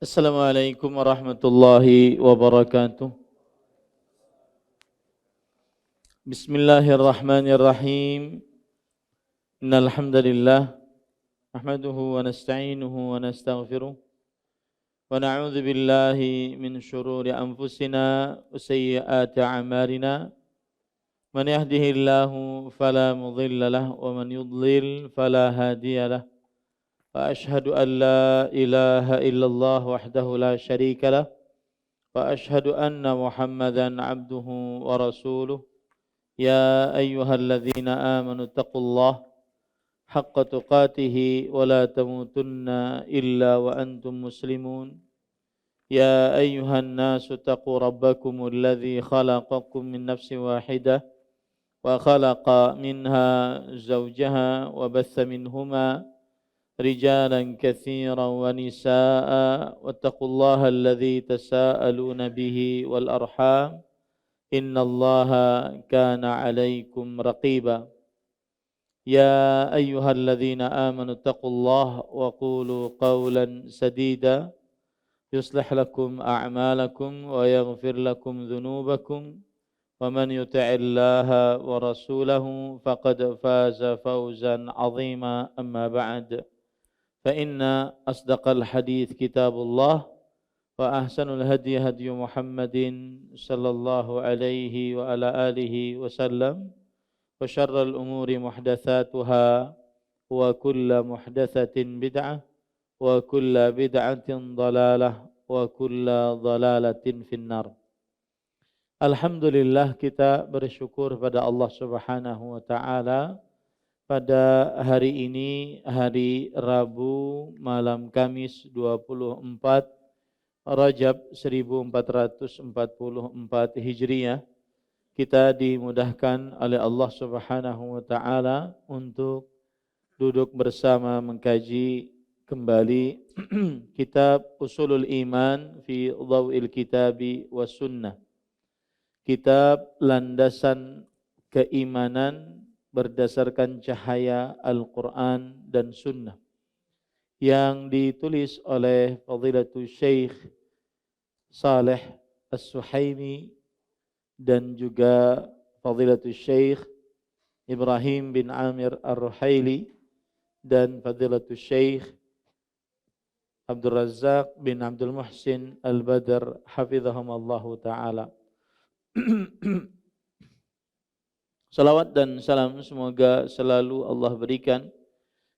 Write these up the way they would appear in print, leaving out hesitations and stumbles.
Assalamualaikum warahmatullahi wabarakatuh. Bismillahirrahmanirrahim. Innal hamdalillah nahmaduhu wa nasta'inuhu wa nastaghfiruh wa na'udzu billahi min shururi anfusina wa sayyiati a'malina. Man yahdihillahu fala mudilla lahu wa man yudlil fala hadiya lahu. Wa ashhadu an la ilaha illallah wahdahu la syarika lahu wa ashhadu anna Muhammadan abduhu wa rasuluh. يا أيها الذين آمنوا اتقوا الله حق تقاته ولا تموتن إلا وأنتم مسلمون يا أيها الناس اتقوا ربكم الذي خلقكم من نفس واحدة وخلق منها زوجها وبث منهما رجالا كثيرا ونساء واتقوا الله الذي تساءلون به والأرحام إن الله كان عليكم رقيبا يا أيها الذين آمنوا اتقوا الله وقولوا قولا سديدا يصلح لكم أعمالكم ويغفر لكم ذنوبكم ومن يطع الله ورسوله فقد فاز فوزا عظيما أما بعد فإن أصدق الحديث كتاب الله وأحسن الهدي هدي محمد صلى الله عليه وعلى آله وسلم وشر الأمور محدثاتها وكل محدثة بدعة وكل بدعة ضلالة وكل ضلالة في النار. Alhamdulillah, kita bersyukur pada Allah Subhanahu wa taala pada hari ini, hari Rabu malam Kamis 24 Rajab 1444 Hijriah, kita dimudahkan oleh Allah Subhanahu wa taala untuk duduk bersama mengkaji kembali kitab Ushulul Iman fi Dhawil Kitabi was Sunnah. Kitab landasan keimanan berdasarkan cahaya Al-Qur'an dan Sunnah, yang ditulis oleh Fadilatul Syekh Saleh As-Suhaimi dan juga Fadilatul Syekh Ibrahim bin Amir Ar-Ruhaili dan Fadilatul Syekh Abdul Razak bin Abdul Muhsin Al-Badr hafizahumallahu ta'ala. Salawat dan salam semoga selalu Allah berikan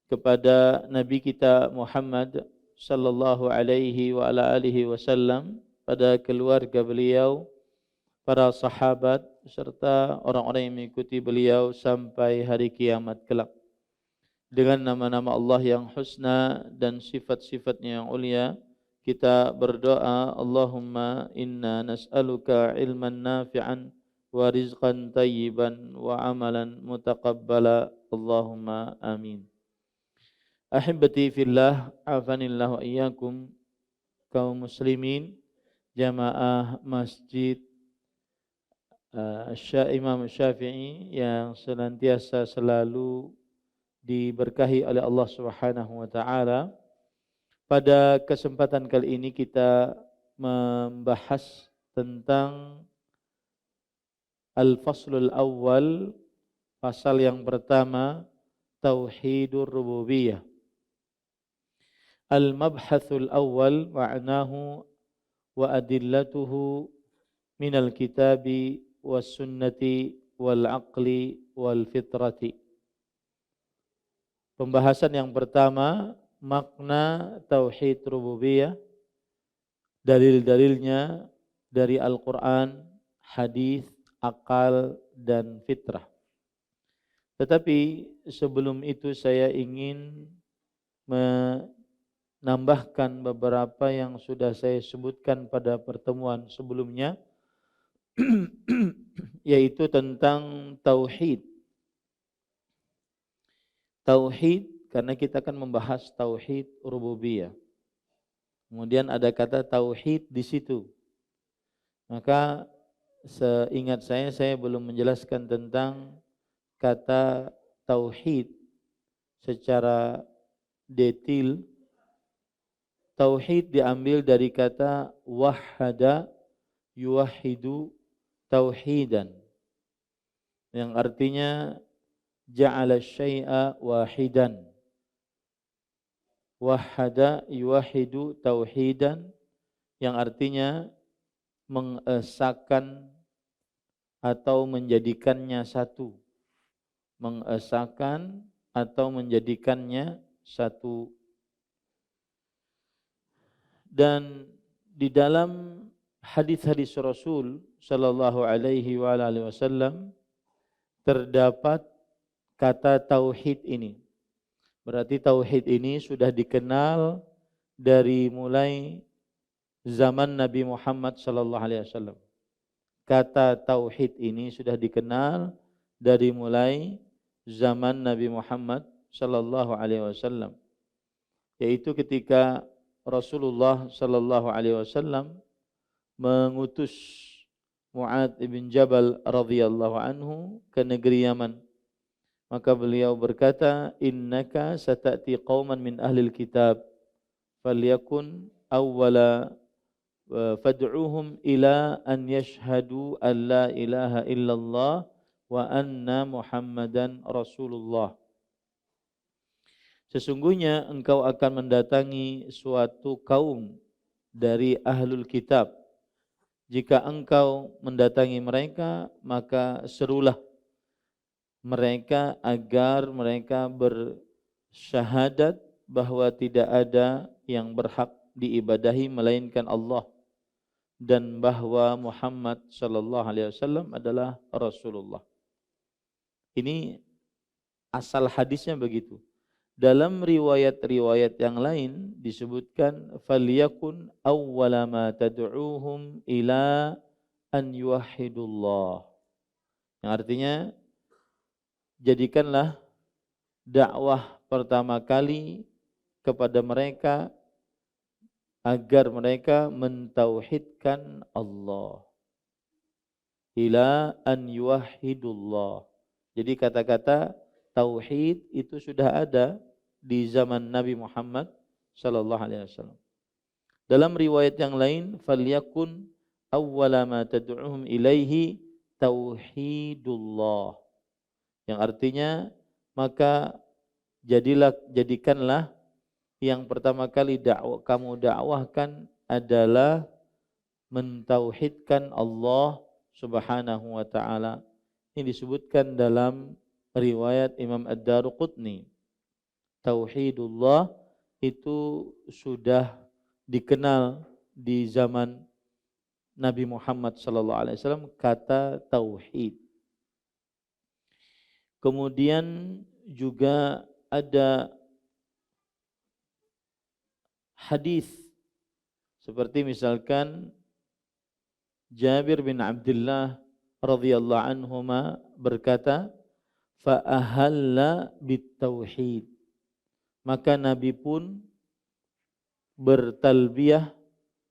kepada Nabi kita Muhammad sallallahu alaihi wa ala alihi wasallam, pada keluarga beliau, para sahabat serta orang-orang yang mengikuti beliau sampai hari kiamat kelak. Dengan nama-nama Allah yang husna dan sifat-sifatnya yang ulia, kita berdoa, Allahumma inna nas'aluka ilman nafi'an wa rizqan tayyiban wa amalan mutaqabbala. Allahumma amin. Ahibati fillah, afanillahu iyyakum, kaum muslimin, jamaah masjid Imam Syafi'i yang senantiasa selalu diberkahi oleh Allah Subhanahu wa taala. Pada kesempatan kali ini kita membahas tentang Al-Faslul Awwal, pasal yang pertama, Tauhidur Rububiyah. Al-Mabhathul Awwal ma'nahu wa adillatuhu minal kitabi was sunnati wal aqli wal fitrati. Pembahasan yang pertama, makna Tauhid Rububiyah, dalil-dalilnya dari Al-Quran, hadis, akal, dan fitrah. Tetapi sebelum itu saya ingin menambahkan beberapa yang sudah saya sebutkan pada pertemuan sebelumnya, yaitu tentang tauhid. Tauhid, karena kita akan membahas tauhid rububiyah. Kemudian ada kata tauhid di situ. Maka seingat saya belum menjelaskan tentang kata tauhid secara detail Tauhid diambil dari kata wahhada yuwahhidu tauhidan, yang artinya ja'ala syai'a wahidan. Wahhada yuwahhidu tauhidan, yang artinya mengesahkan atau menjadikannya satu. Mengesahkan atau menjadikannya satu. Dan di dalam hadis-hadis Rasul sallallahu alaihi wa alihi wasallam terdapat kata tauhid ini. Berarti tauhid ini sudah dikenal dari mulai zaman Nabi Muhammad sallallahu alaihi wasallam. Kata tauhid ini sudah dikenal dari mulai zaman Nabi Muhammad sallallahu alaihi wasallam, yaitu ketika Rasulullah sallallahu alaihi wasallam mengutus Mu'adz bin Jabal radhiyallahu anhu ke negeri Yaman. Maka beliau berkata, innaka sata'ti qauman min ahlil kitab falyakun awwala fad'uhum ila an yashhadu an la ilaha illallah wa anna Muhammadan Rasulullah. Sesungguhnya engkau akan mendatangi suatu kaum dari ahlul kitab. Jika engkau mendatangi mereka, maka serulah mereka agar mereka bersyahadat bahwa tidak ada yang berhak diibadahi melainkan Allah, dan bahwa Muhammad sallallahu alaihi wasallam adalah Rasulullah. Ini asal hadisnya begitu. Dalam riwayat-riwayat yang lain disebutkan falyakun awwala ma tad'uuhum ila an yuwahhidullah. Yang artinya jadikanlah dakwah pertama kali kepada mereka agar mereka mentauhidkan Allah. Ila an yuwahhidullah. Jadi kata-kata tauhid itu sudah ada di zaman Nabi Muhammad sallallahu alaihi wasallam. Dalam riwayat yang lain, falyakun awwala ma tad'uhum ilaihi tauhidullah. Yang artinya maka jadikanlah yang pertama kali kamu dakwahkan adalah mentauhidkan Allah Subhanahu wa taala. Ini disebutkan dalam riwayat Imam Ad-Daruqutni. Tauhidullah itu sudah dikenal di zaman Nabi Muhammad sallallahu alaihi wasallam, kata tauhid. Kemudian juga ada hadis seperti misalkan Jabir bin Abdullah radhiyallahu anhuma berkata, fa ahalla bitauhid. Maka Nabi pun bertalbiyah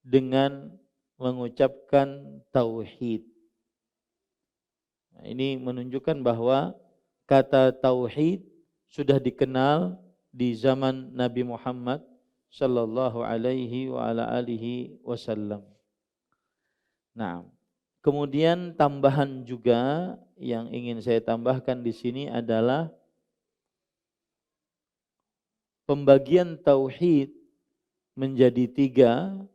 dengan mengucapkan tauhid. Nah, ini menunjukkan bahwa kata tauhid sudah dikenal di zaman Nabi Muhammad sallallahu alaihi wa ala alihi wasallam. Nah, kemudian tambahan juga yang ingin saya tambahkan di sini adalah pembagian tauhid menjadi 3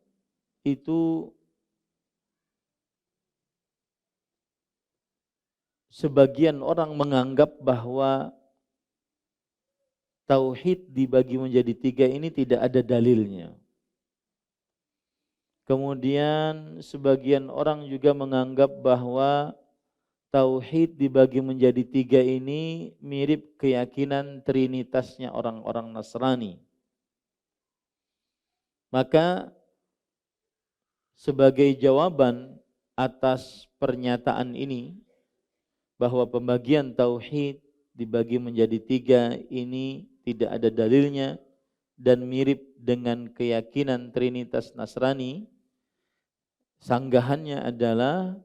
itu sebagian orang menganggap bahwa tauhid dibagi menjadi 3 ini tidak ada dalilnya. Kemudian sebagian orang juga menganggap bahwa tauhid dibagi menjadi 3 ini mirip keyakinan trinitasnya orang-orang Nasrani. Maka sebagai jawaban atas pernyataan ini bahwa pembagian tauhid dibagi menjadi 3 ini tidak ada dalilnya dan mirip dengan keyakinan trinitas Nasrani, sanggahannya adalah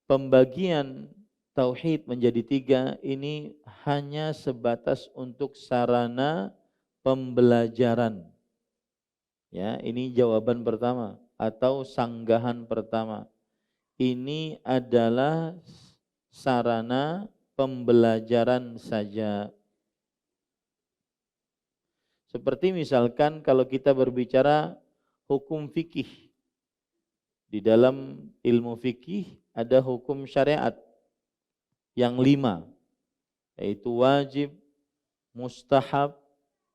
pembagian tauhid menjadi 3 ini hanya sebatas untuk sarana pembelajaran. Ya, ini jawaban pertama atau sanggahan pertama. Ini adalah sarana pembelajaran saja. Seperti misalkan kalau kita berbicara hukum fikih. Di dalam ilmu fikih ada hukum syariat yang 5, yaitu wajib, mustahab,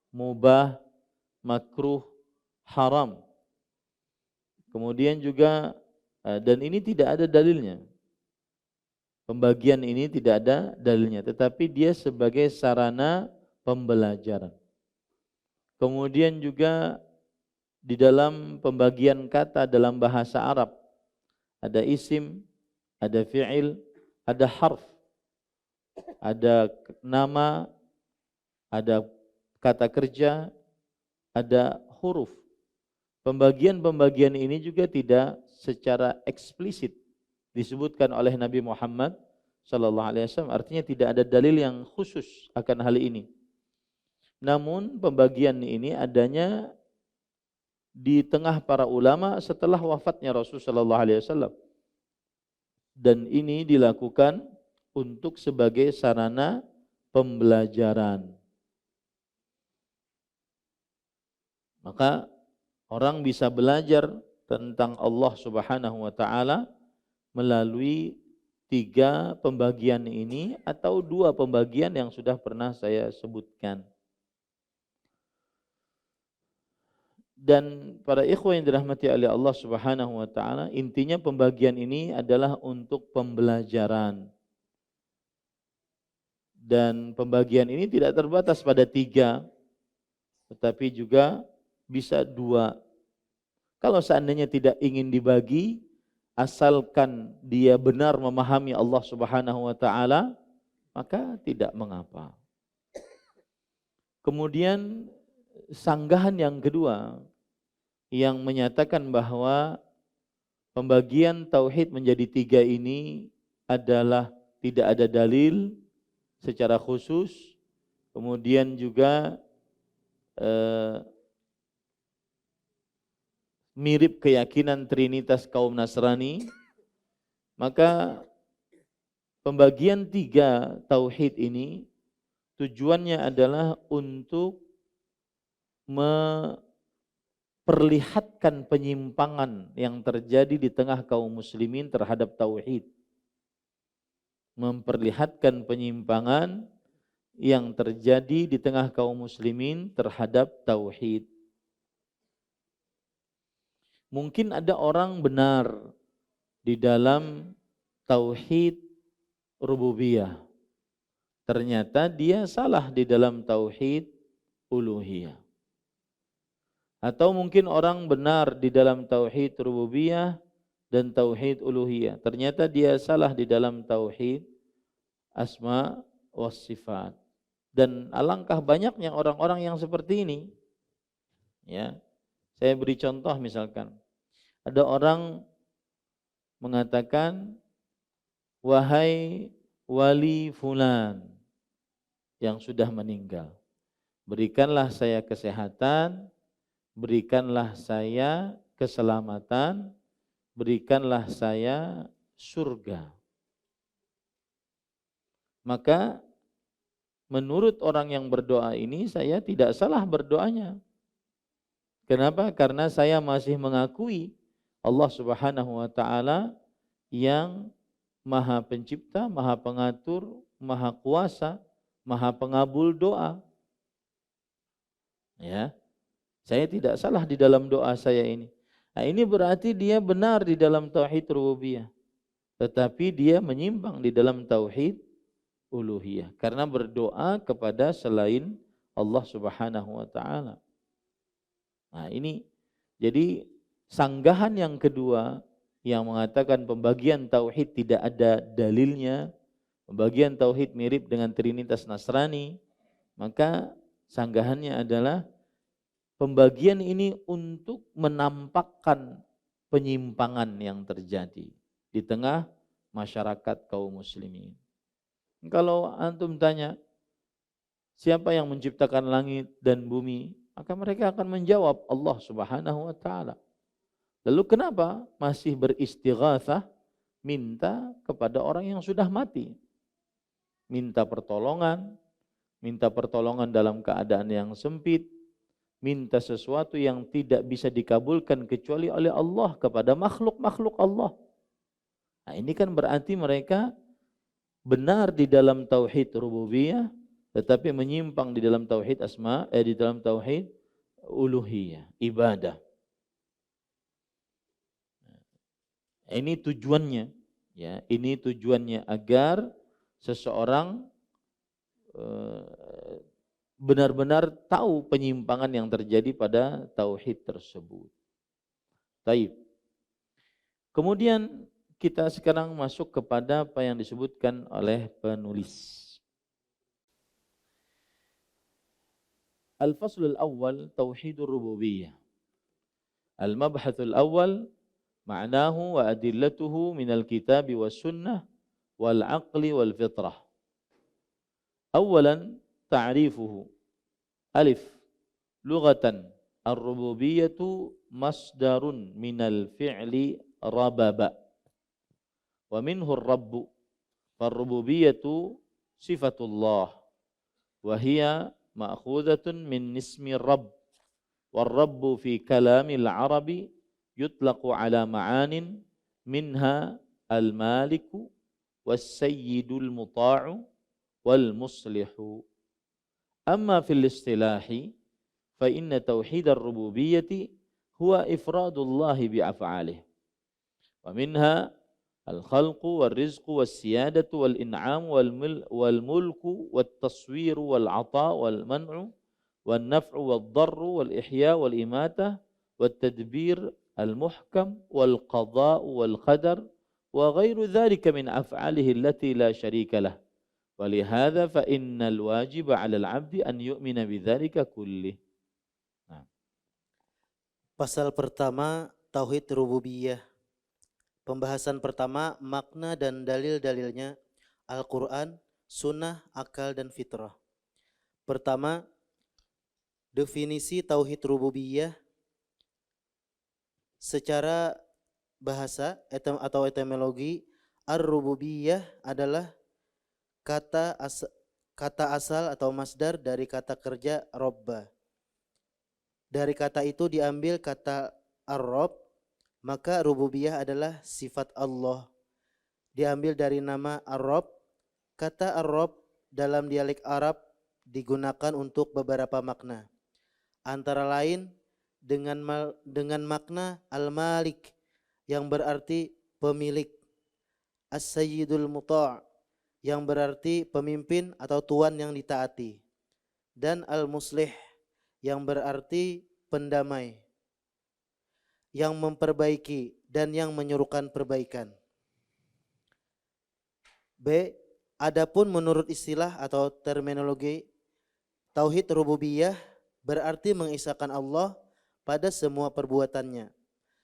mubah, makruh, haram. Kemudian juga, dan ini tidak ada dalilnya. Pembagian ini tidak ada dalilnya, tetapi dia sebagai sarana pembelajaran. Kemudian juga di dalam pembagian kata dalam bahasa Arab, ada isim, ada fi'il, ada harf, ada nama, ada kata kerja, ada huruf. Pembagian-pembagian ini juga tidak secara eksplisit disebutkan oleh Nabi Muhammad sallallahu alaihi wasallam, artinya tidak ada dalil yang khusus akan hal ini. Namun pembagian ini adanya di tengah para ulama setelah wafatnya Rasulullah sallallahu alaihi wasallam. Dan ini dilakukan untuk sebagai sarana pembelajaran. Maka orang bisa belajar tentang Allah Subhanahu wa taala melalui 3 pembagian ini atau 2 pembagian yang sudah pernah saya sebutkan. Dan para ikhwan yang dirahmati oleh Allah Subhanahu wa taala, intinya pembagian ini adalah untuk pembelajaran. Dan pembagian ini tidak terbatas pada 3, tetapi juga bisa 2. Kalau seandainya tidak ingin dibagi, asalkan dia benar memahami Allah Subhanahu wa taala, maka tidak mengapa. Kemudian sanggahan yang kedua yang menyatakan bahwa pembagian tauhid menjadi 3 ini adalah tidak ada dalil secara khusus, kemudian juga mirip keyakinan Trinitas kaum Nasrani, maka pembagian 3 tauhid ini tujuannya adalah untuk memperlihatkan penyimpangan yang terjadi di tengah kaum muslimin terhadap tauhid. Memperlihatkan penyimpangan yang terjadi di tengah kaum muslimin terhadap tauhid. Mungkin ada orang benar di dalam tauhid rububiyah. Ternyata dia salah di dalam tauhid uluhiyah. Atau mungkin orang benar di dalam tauhid rububiyah dan tauhid uluhiyah. Ternyata dia salah di dalam tauhid asma was sifat. Dan alangkah banyaknya orang-orang yang seperti ini. Ya. Saya beri contoh misalkan. Ada orang mengatakan, wahai wali fulan yang sudah meninggal, berikanlah saya kesehatan, berikanlah saya keselamatan, berikanlah saya surga. Maka menurut orang yang berdoa ini, saya tidak salah berdoanya. Kenapa? Karena saya masih mengakui Allah Subhanahu wa taala yang Maha Pencipta, Maha Pengatur, Maha Kuasa, Maha Pengabul doa. Ya. Saya tidak salah di dalam doa saya ini. Nah, ini berarti dia benar di dalam tauhid rububiyah. Tetapi dia menyimpang di dalam tauhid uluhiyah karena berdoa kepada selain Allah Subhanahu wa taala. Nah, ini jadi sanggahan yang kedua yang mengatakan pembagian tauhid tidak ada dalilnya, pembagian tauhid mirip dengan Trinitas Nasrani, maka sanggahannya adalah pembagian ini untuk menampakkan penyimpangan yang terjadi di tengah masyarakat kaum muslimin. Kalau antum tanya, siapa yang menciptakan langit dan bumi? maka mereka akan menjawab Allah Subhanahu wa taala. Lalu kenapa masih beristighatsah, minta kepada orang yang sudah mati? Minta pertolongan dalam keadaan yang sempit, minta sesuatu yang tidak bisa dikabulkan kecuali oleh Allah kepada makhluk-makhluk Allah. Nah, ini kan berarti mereka benar di dalam tauhid rububiyah, tetapi menyimpang di dalam tauhid di dalam tauhid uluhiyah, ibadah. Ini tujuannya, ya. Ini tujuannya agar seseorang benar-benar tahu penyimpangan yang terjadi pada tauhid tersebut. Taib. Kemudian kita sekarang masuk kepada apa yang disebutkan oleh penulis. Al-faslul awwal tauhidur rububiyah. Al-mabhathul awwal ma'nahu wa adillatuhu minal kitabi was sunnah wal aqli wal fitrah. Awalan ta'rifuhu. Alif. Lughatan ar-rububiyyatu masdarun minal fi'li rababa. Wa minhu ar-rabbu. Far-rububiyyatu sifatullah. Wa hiya ma'khudhatun min ismi rabb. War-rabbu fi kalamil arabi yutlaqu ala ma'anin minha al-maliku was-sayyidul muta'u wal muslihu. Amma fil istilahi fa inna tauhid ar-rububiyyati huwa ifradullah bi af'alihi wa minha al-khalqu war-rizqu was-siyadatu wal-in'am wal-mulku wat-taswir wal-'ata wal-man'u wan-naf'u wad-darru wal-ihya wal-imatah wat-tadbir al-muhkam wal-qada'u wal-qadar wa ghairu dhalika min af'alihi allati la syarika lah. Walihada fa innal wajib 'alal 'abdi an yu'mina bidzalika kullih. Nah. Pasal pertama tauhid rububiyah. Pembahasan pertama makna dan dalil-dalilnya Al-Qur'an, sunnah, akal dan fitrah. Pertama, definisi tauhid rububiyah secara bahasa atau etimologi. Ar-rububiyah adalah kata asal atau masdar dari kata kerja robba. Dari kata itu diambil kata ar-rob, maka rububiyah adalah sifat Allah. Diambil dari nama ar-rob. Kata ar-rob dalam dialek Arab digunakan untuk beberapa makna. Antara lain dengan makna al-malik yang berarti pemilik, as-sayyidul muta' yang berarti pemimpin atau tuan yang ditaati, dan al-muslih yang berarti pendamai, yang memperbaiki dan yang menyuruhkan perbaikan. B. Adapun menurut istilah atau terminologi, tauhid rububiyah berarti mengisahkan Allah pada semua perbuatannya,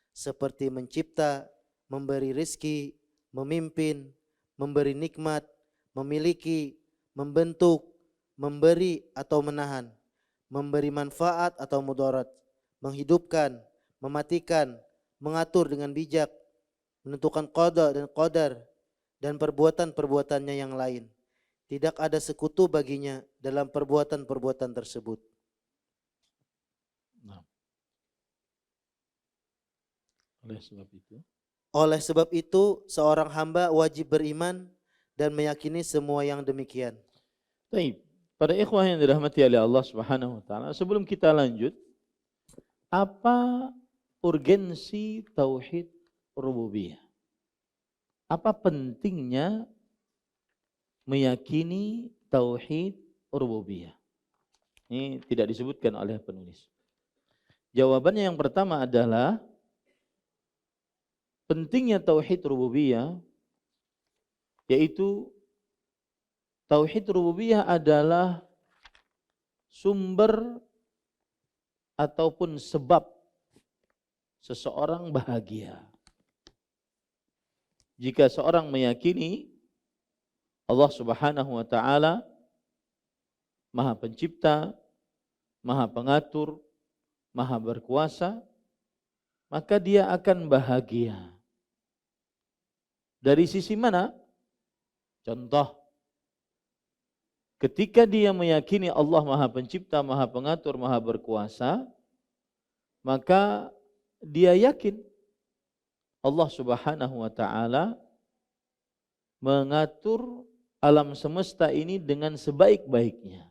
seperti mencipta, memberi rizki, memimpin, memberi nikmat, memiliki, membentuk, memberi atau menahan, memberi manfaat atau mudarat, menghidupkan, mematikan, mengatur dengan bijak, menentukan qada dan qadar, dan perbuatan-perbuatannya yang lain. Tidak ada sekutu baginya dalam perbuatan-perbuatan tersebut. Nah. Oleh sebab itu, seorang hamba wajib beriman dan meyakini semua yang demikian. Baik, para ikhwah yang dirahmati oleh Allah Subhanahu wa taala, sebelum kita lanjut, apa urgensi tauhid rububiyah? Apa pentingnya meyakini tauhid rububiyah? Ini tidak disebutkan oleh penulis. Jawabannya yang pertama adalah pentingnya tauhid rububiyah, yaitu tauhid rububiyah adalah sumber ataupun sebab seseorang bahagia. Jika seorang meyakini Allah Subhanahu wa taala Maha Pencipta, Maha Pengatur, Maha berkuasa, maka dia akan bahagia. Dari sisi mana? Contoh, ketika dia meyakini Allah Maha Pencipta, Maha Pengatur, Maha Berkuasa, maka dia yakin Allah Subhanahu wa taala mengatur alam semesta ini dengan sebaik-baiknya.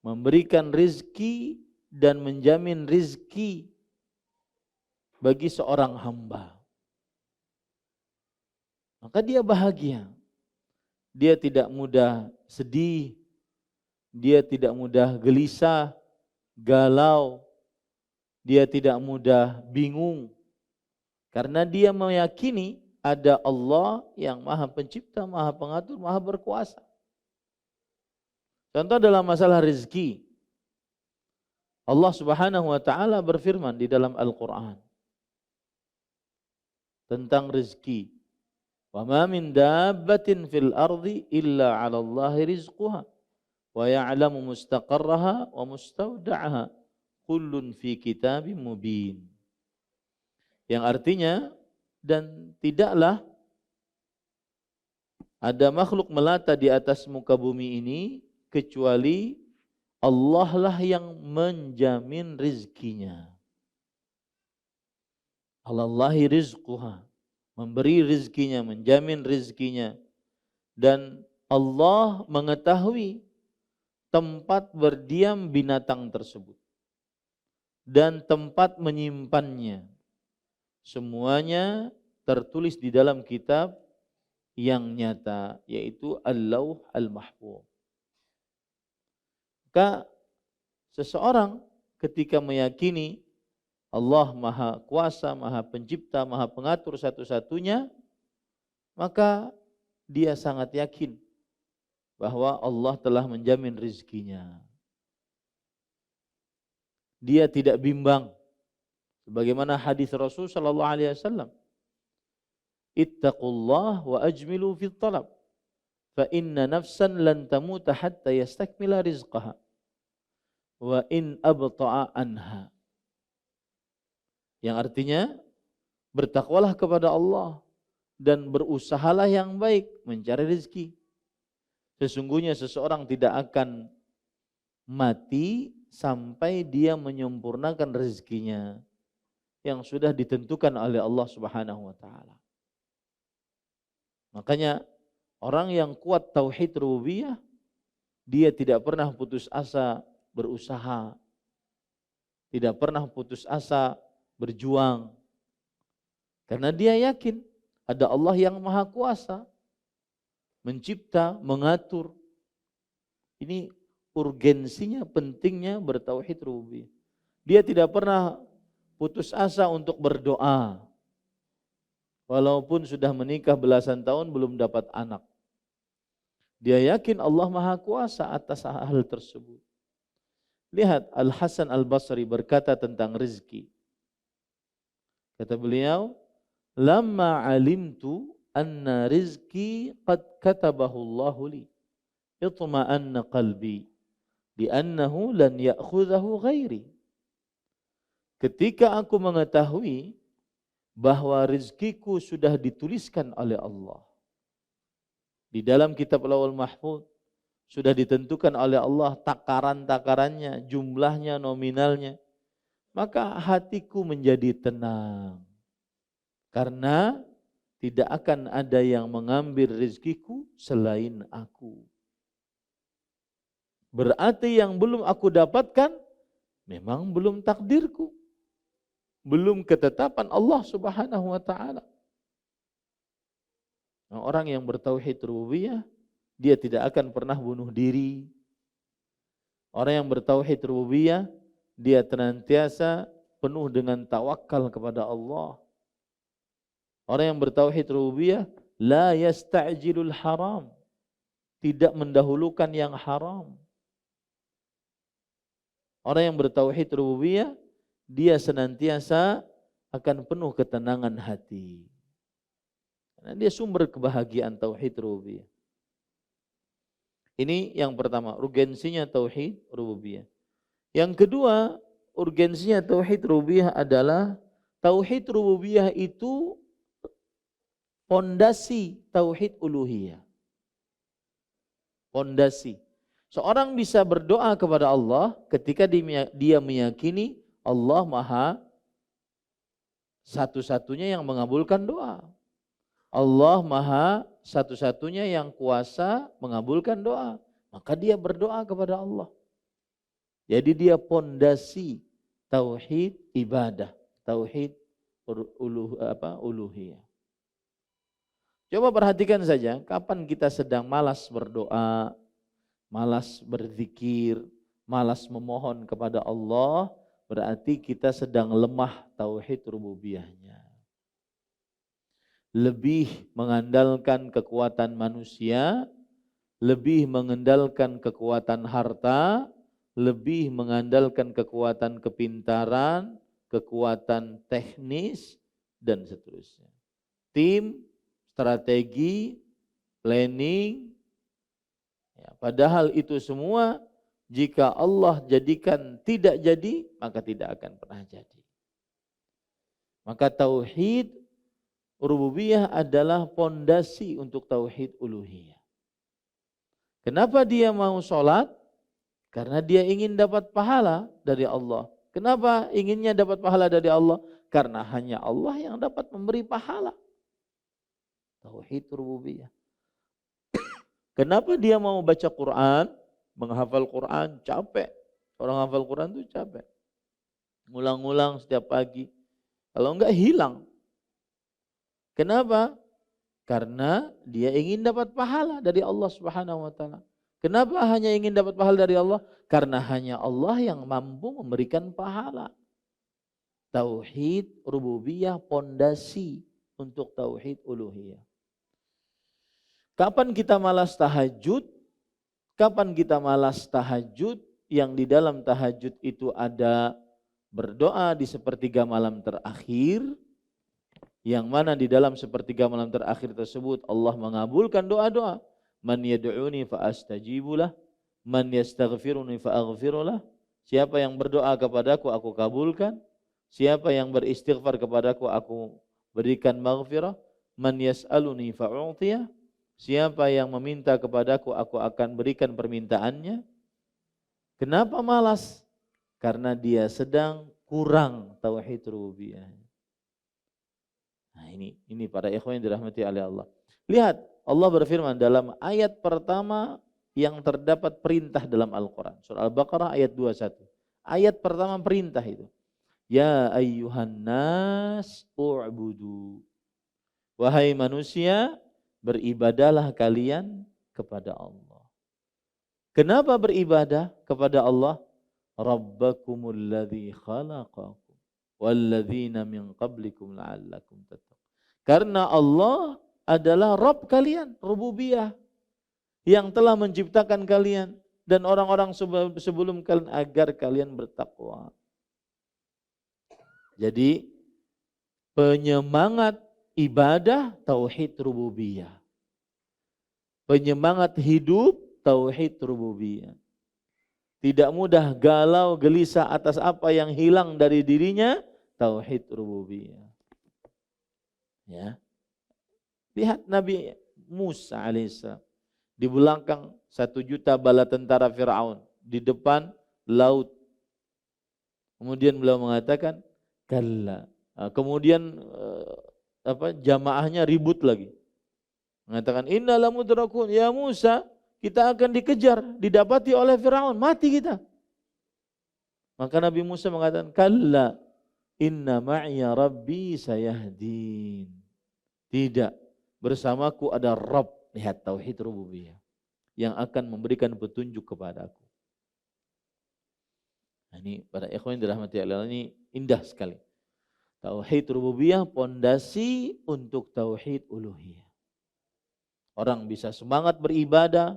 Memberikan rizki dan menjamin rizki bagi seorang hamba. Maka dia bahagia. Dia tidak mudah sedih, dia tidak mudah gelisah, galau, dia tidak mudah bingung. Karena dia meyakini ada Allah yang Maha Pencipta, Maha Pengatur, Maha Berkuasa. Contoh dalam masalah rezeki, Allah Subhanahu wa taala berfirman di dalam Al-Qur'an tentang rezeki. Wa ma min dabbatin fil ardi illa 'ala Allahi rizquha wa ya'lamu mustaqarraha wa mustawda'aha kullun fi kitabim mubin. Yang artinya, dan tidaklah ada makhluk melata di atas muka bumi ini kecuali Allah lah yang menjamin rizkinya. Alallahi rizquha, memberi rizkinya, menjamin rizkinya. Dan Allah mengetahui tempat berdiam binatang tersebut dan tempat menyimpannya. Semuanya tertulis di dalam kitab yang nyata, yaitu Al-Lauh Al-Mahfuz. Maka seseorang ketika meyakini Allah Maha Kuasa, Maha Pencipta, Maha Pengatur satu-satunya, maka dia sangat yakin bahwa Allah telah menjamin rizkinya. Dia tidak bimbang. Sebagaimana hadis Rasul sallallahu alaihi wasallam, "Ittaqullah wa ajmilu fit talab, fa inna nafsan lan tamuta hatta yastakmila rizqaha, wa in abta'a anha." Yang artinya, bertakwalah kepada Allah dan berusahalah yang baik mencari rezeki. Sesungguhnya seseorang tidak akan mati sampai dia menyempurnakan rezekinya yang sudah ditentukan oleh Allah Subhanahu wa taala. Makanya orang yang kuat tauhid rububiyah, dia tidak pernah putus asa berusaha, tidak pernah putus asa berjuang. Karena dia yakin ada Allah yang Maha Kuasa, mencipta, mengatur. Ini urgensinya, pentingnya bertauhid rububiyah. Dia tidak pernah putus asa untuk berdoa. Walaupun sudah menikah belasan tahun belum dapat anak. Dia yakin Allah Maha Kuasa atas hal tersebut. Lihat Al-Hasan Al-Basri berkata tentang rezeki. Kata beliau, "Lamma alimtu anna rizki qad katabahu Allahu li, itma'anna qalbi, li'annahu lan ya'khudhahu ghairi." Ketika aku mengetahui bahwa rizkiku sudah dituliskan oleh Allah di dalam kitab Lauhul Mahfuz, sudah ditentukan oleh Allah takaran-takarannya, jumlahnya, nominalnya, maka hatiku menjadi tenang. Karena tidak akan ada yang mengambil rezekiku selain aku. Berarti yang belum aku dapatkan memang belum takdirku. Belum ketetapan Allah Subhanahu wa taala. Nah, orang yang bertauhid rububiyah, dia tidak akan pernah bunuh diri. Orang yang bertauhid rububiyah, dia senantiasa penuh dengan tawakal kepada Allah. Orang yang bertauhid rububiyah, la yasta'jilul haram, tidak mendahulukan yang haram. Orang yang bertauhid rububiyah, dia senantiasa akan penuh ketenangan hati. Karena dia sumber kebahagiaan tauhid rububiyah. Ini yang pertama, urgensinya tauhid rububiyah. Yang kedua, urgensinya tauhid rububiyah adalah tauhid rububiyah itu pondasi tauhid uluhiyah. Pondasi. Seorang bisa berdoa kepada Allah ketika dia meyakini Allah Maha satu-satunya yang mengabulkan doa. Allah Maha satu-satunya yang kuasa mengabulkan doa. Maka dia berdoa kepada Allah. Jadi dia pondasi tauhid ibadah, tauhid uluhiyah. Coba perhatikan saja, kapan kita sedang malas berdoa, malas berzikir, malas memohon kepada Allah, berarti kita sedang lemah tauhid rububiyahnya. Lebih mengandalkan kekuatan manusia, lebih mengandalkan kekuatan harta, lebih mengandalkan kekuatan kepintaran, kekuatan teknis, dan seterusnya. Tim, strategi, planning, ya, padahal itu semua jika Allah jadikan tidak jadi, maka tidak akan pernah jadi. Maka tauhid rububiyah adalah pondasi untuk tauhid uluhiyah. Kenapa dia mau sholat? Karena dia ingin dapat pahala dari Allah. Kenapa inginnya dapat pahala dari Allah? Karena hanya Allah yang dapat memberi pahala. Tauhid rububiyah. Kenapa dia mau baca Quran? Menghafal Quran capek. Orang hafal Quran itu capek. Ngulang-ngulang setiap pagi. Kalau enggak hilang. Kenapa? Karena dia ingin dapat pahala dari Allah Subhanahu wa taala. Kenapa hanya ingin dapat pahala dari Allah? Karena hanya Allah yang mampu memberikan pahala. Tauhid rububiyah pondasi untuk tauhid uluhiyah. Kapan kita malas tahajud? Kapan kita malas tahajud? Yang di dalam tahajud itu ada berdoa di sepertiga malam terakhir, yang mana di dalam sepertiga malam terakhir tersebut Allah mengabulkan doa-doa. Man yad'uni fa astajibulah, man yastaghfiruni fa aghfirulah. Siapa yang berdoa kepadaku aku kabulkan, siapa yang beristighfar kepadaku aku berikan maghfirah. Man yas'aluni fa u'tiyah, siapa yang meminta kepadaku aku akan berikan permintaannya. Kenapa malas? Karena dia sedang kurang tauhid rububiyah. Nah ini para ikhwan yang dirahmati oleh Allah. Lihat, Allah berfirman dalam ayat pertama yang terdapat perintah dalam Al-Quran. Surah Al-Baqarah ayat 21. Ayat pertama perintah itu. Ya ayyuhan nas u'budu. Wahai manusia, beribadalah kalian kepada Allah. Kenapa beribadah kepada Allah? Rabbakumul ladzi khalaqakum walladzina min qablikum la'allakum tattaqun. Karena Allah adalah Rabb kalian, rububiyah, yang telah menciptakan kalian dan orang-orang sebelum kalian agar kalian bertakwa. Jadi penyemangat ibadah tauhid rububiyah. Penyemangat hidup tauhid rububiyah. Tidak mudah galau gelisah atas apa yang hilang dari dirinya, tauhid rububiyah. Ya. Lihat Nabi Musa alaihissalam. Di belakang 1 juta bala tentara Fir'aun. Di depan laut. Kemudian beliau mengatakan, kalla. Kemudian jamaahnya ribut lagi. Mengatakan, inna lamudrakun. Ya Musa, kita akan dikejar. Didapati oleh Fir'aun. Mati kita. Maka Nabi Musa mengatakan, kalla. Inna ma'ya rabbi sayahdin. Tidak. Bersamaku ada Rabb, lihat tauhid rububiyah, yang akan memberikan petunjuk kepadaku. Nah, ini para ikhwan yang dirahmati Allah, ini indah sekali. Tauhid rububiyah pondasi untuk tauhid uluhiyah. Orang bisa semangat beribadah,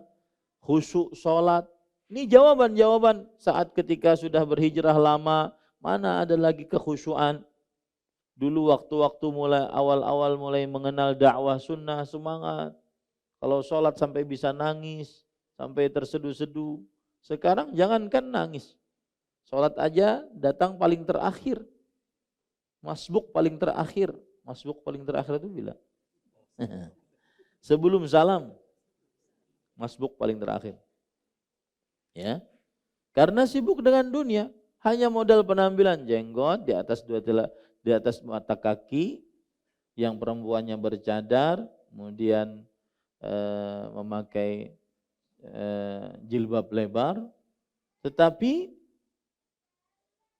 khusyuk sholat. Ini jawaban-jawaban saat ketika sudah berhijrah lama, mana ada lagi kekhusyuan. Dulu waktu-waktu mulai awal-awal mulai mengenal dakwah sunnah, semangat. Kalau sholat sampai bisa nangis, sampai terseduh-seduh. Sekarang jangankan nangis. Sholat aja datang paling terakhir. Masbuk paling terakhir. Masbuk paling terakhir itu bila? Sebelum salam. Masbuk paling terakhir. Ya. Karena sibuk dengan dunia, hanya modal penampilan jenggot di atas mata kaki, yang perempuannya bercadar, kemudian memakai jilbab lebar, tetapi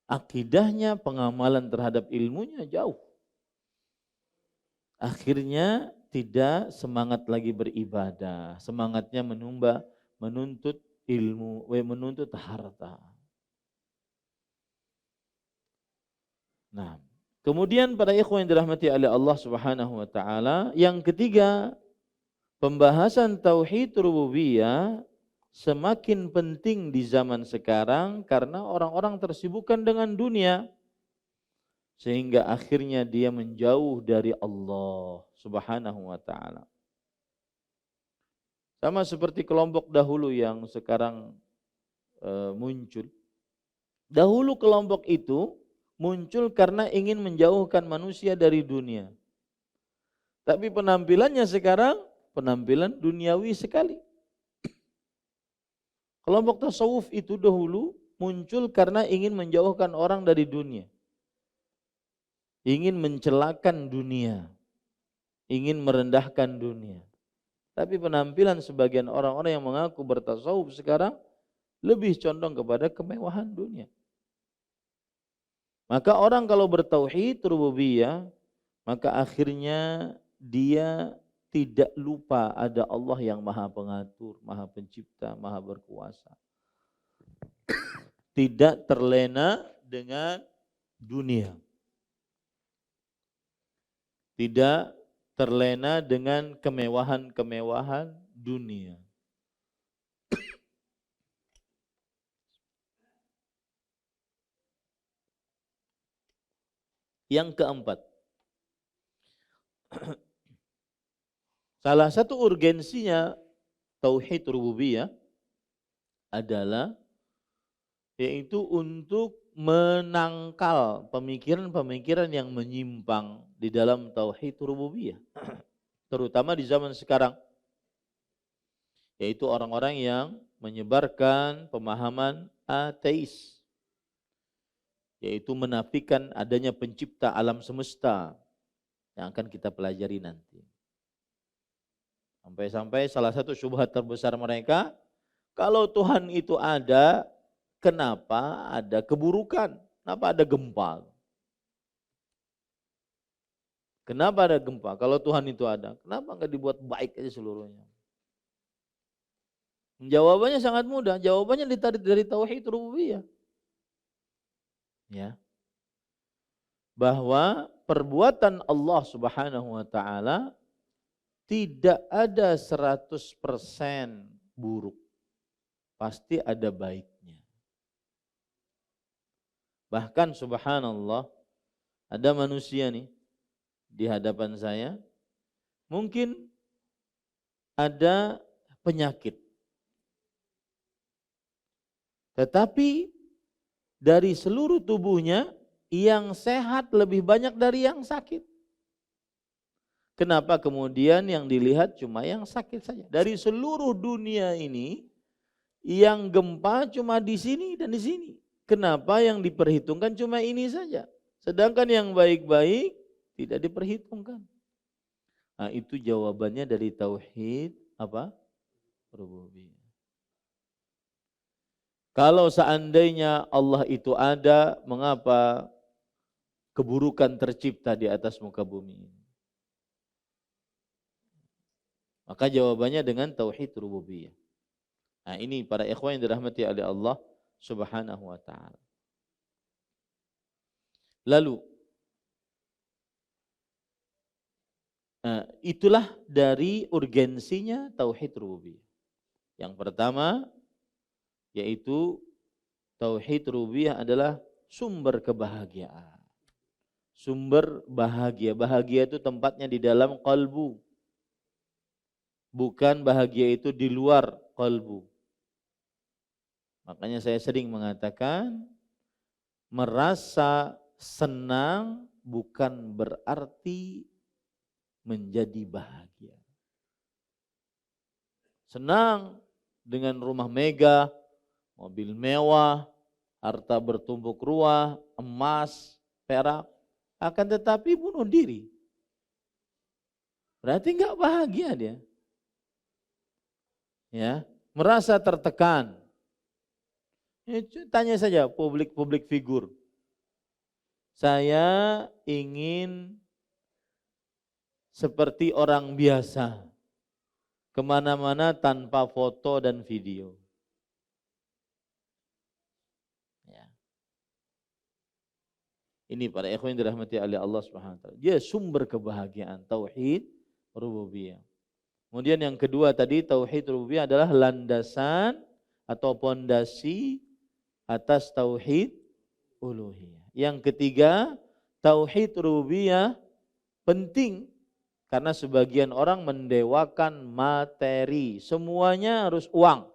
akidahnya, pengamalan terhadap ilmunya jauh. Akhirnya tidak semangat lagi beribadah, semangatnya menuntut ilmu, menuntut harta. Nah, kemudian para ikhwan yang dirahmati oleh Allah Subhanahu wa taala, yang ketiga, pembahasan tauhid rububiyah semakin penting di zaman sekarang karena orang-orang tersibukkan dengan dunia sehingga akhirnya dia menjauh dari Allah Subhanahu wa taala. Sama seperti kelompok dahulu yang sekarang muncul. Dahulu kelompok itu muncul karena ingin menjauhkan manusia dari dunia. Tapi penampilannya sekarang penampilan duniawi sekali. Kelompok tasawuf itu dahulu muncul karena ingin menjauhkan orang dari dunia. Ingin mencelakan dunia. Ingin merendahkan dunia. Tapi penampilan sebagian orang-orang yang mengaku bertasawuf sekarang lebih condong kepada kemewahan dunia. Maka orang kalau bertauhid rububiyah, maka akhirnya dia tidak lupa ada Allah yang maha pengatur, maha pencipta, maha berkuasa. Tidak terlena dengan dunia. Tidak terlena dengan kemewahan-kemewahan dunia. Yang keempat, salah satu urgensinya tauhid rububiyah adalah yaitu untuk menangkal pemikiran-pemikiran yang menyimpang di dalam tauhid rububiyah, terutama di zaman sekarang, yaitu orang-orang yang menyebarkan pemahaman ateis, yaitu menafikan adanya pencipta alam semesta yang akan kita pelajari nanti. Sampai-sampai salah satu syubhat terbesar mereka, kalau Tuhan itu ada, kenapa ada keburukan? Kenapa ada gempa? Kenapa ada gempa? Kalau Tuhan itu ada, kenapa enggak dibuat baik aja seluruhnya? Jawabannya sangat mudah, jawabannya ditarik dari tauhid rububiyah. Ya. Bahwa perbuatan Allah Subhanahu wa taala tidak ada 100% buruk. Pasti ada baiknya. Bahkan subhanallah, ada manusia nih di hadapan saya, mungkin ada penyakit. Tetapi dari seluruh tubuhnya yang sehat lebih banyak dari yang sakit. Kenapa kemudian yang dilihat cuma yang sakit saja? Dari seluruh dunia ini yang gempa cuma di sini dan di sini. Kenapa yang diperhitungkan cuma ini saja? Sedangkan yang baik-baik tidak diperhitungkan. Nah, itu jawabannya dari tauhid apa? Rububiyah. Kalau seandainya Allah itu ada, mengapa keburukan tercipta di atas muka bumi ini? Maka jawabannya dengan tauhid rububiyah. Nah, ini para ikhwan yang dirahmati oleh Allah Subhanahu wa taala. Lalu itulah dari urgensinya tauhid rububiyah. Yang pertama yaitu tauhid rububiyah adalah sumber kebahagiaan. Sumber bahagia. Bahagia itu tempatnya di dalam qalbu. Bukan bahagia itu di luar qalbu. Makanya saya sering mengatakan merasa senang bukan berarti menjadi bahagia. Senang dengan rumah megah, mobil mewah, harta bertumpuk ruah, emas, perak, akan tetapi bunuh diri. Berarti enggak bahagia dia. Ya, merasa tertekan. Tanya saja publik figur. Saya ingin seperti orang biasa, kemana-mana tanpa foto dan video. Ya. Ini para ikhwan yang dirahmati oleh Allah Subhanahu wa taala. Dia sumber kebahagiaan, tauhid rububiyah. Kemudian yang kedua tadi, tauhid rububiyah adalah landasan atau pondasi atas tauhid uluhiyah. Yang ketiga, tauhid rububiyah penting karena sebagian orang mendewakan materi, semuanya harus uang.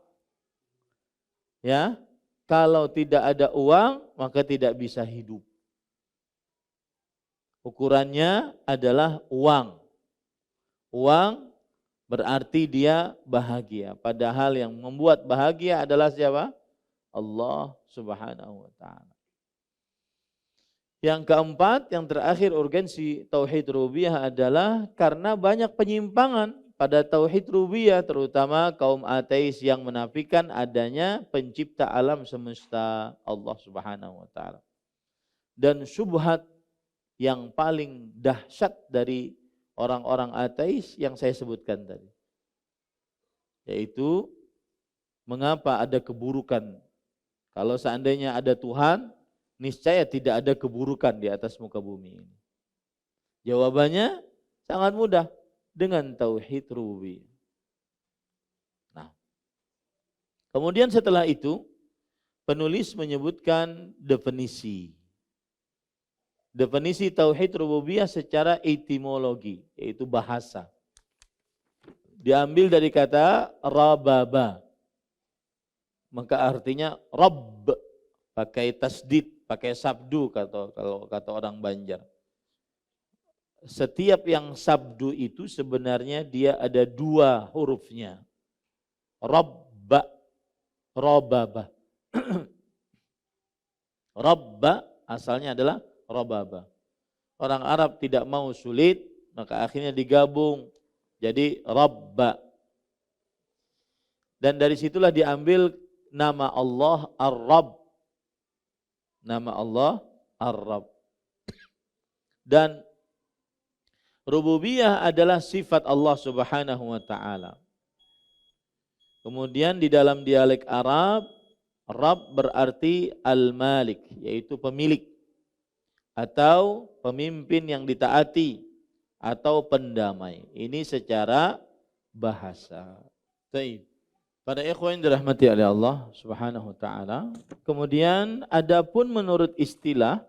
Ya, kalau tidak ada uang maka tidak bisa hidup. Ukurannya adalah uang. Uang berarti dia bahagia. Padahal yang membuat bahagia adalah siapa? Allah Subhanahu wa taala. Yang keempat, yang terakhir urgensi tauhid rububiyah adalah karena banyak penyimpangan pada tauhid rububiyah, terutama kaum ateis yang menafikan adanya pencipta alam semesta Allah Subhanahu wa taala. Dan syubhat yang paling dahsyat dari orang-orang ateis yang saya sebutkan tadi, yaitu mengapa ada keburukan. Kalau seandainya ada Tuhan, niscaya tidak ada keburukan di atas muka bumi ini. Jawabannya sangat mudah, dengan tauhid rububiyah. Nah, kemudian setelah itu penulis menyebutkan definisi tauhid rububiyah secara etimologi, yaitu bahasa. Diambil dari kata rababa, maka artinya Rabb, pakai tasdid, pakai sabdu kalau kata orang Banjar. Setiap yang sabdu itu sebenarnya dia ada dua hurufnya. Rabba, robaba. Rabba asalnya adalah robaba. Orang Arab tidak mau sulit, maka akhirnya digabung jadi Rabba. Dan dari situlah diambil nama Allah Ar-Rabb. Nama Allah Ar-Rabb. Dan rububiyah adalah sifat Allah Subhanahu wa taala. Kemudian di dalam dialek Arab, Rabb berarti al-Malik, yaitu pemilik atau pemimpin yang ditaati atau pendamai. Ini secara bahasa. Baik. Pada ikhwan yang dirahmati oleh Allah Subhanahu wa taala, kemudian adapun menurut istilah,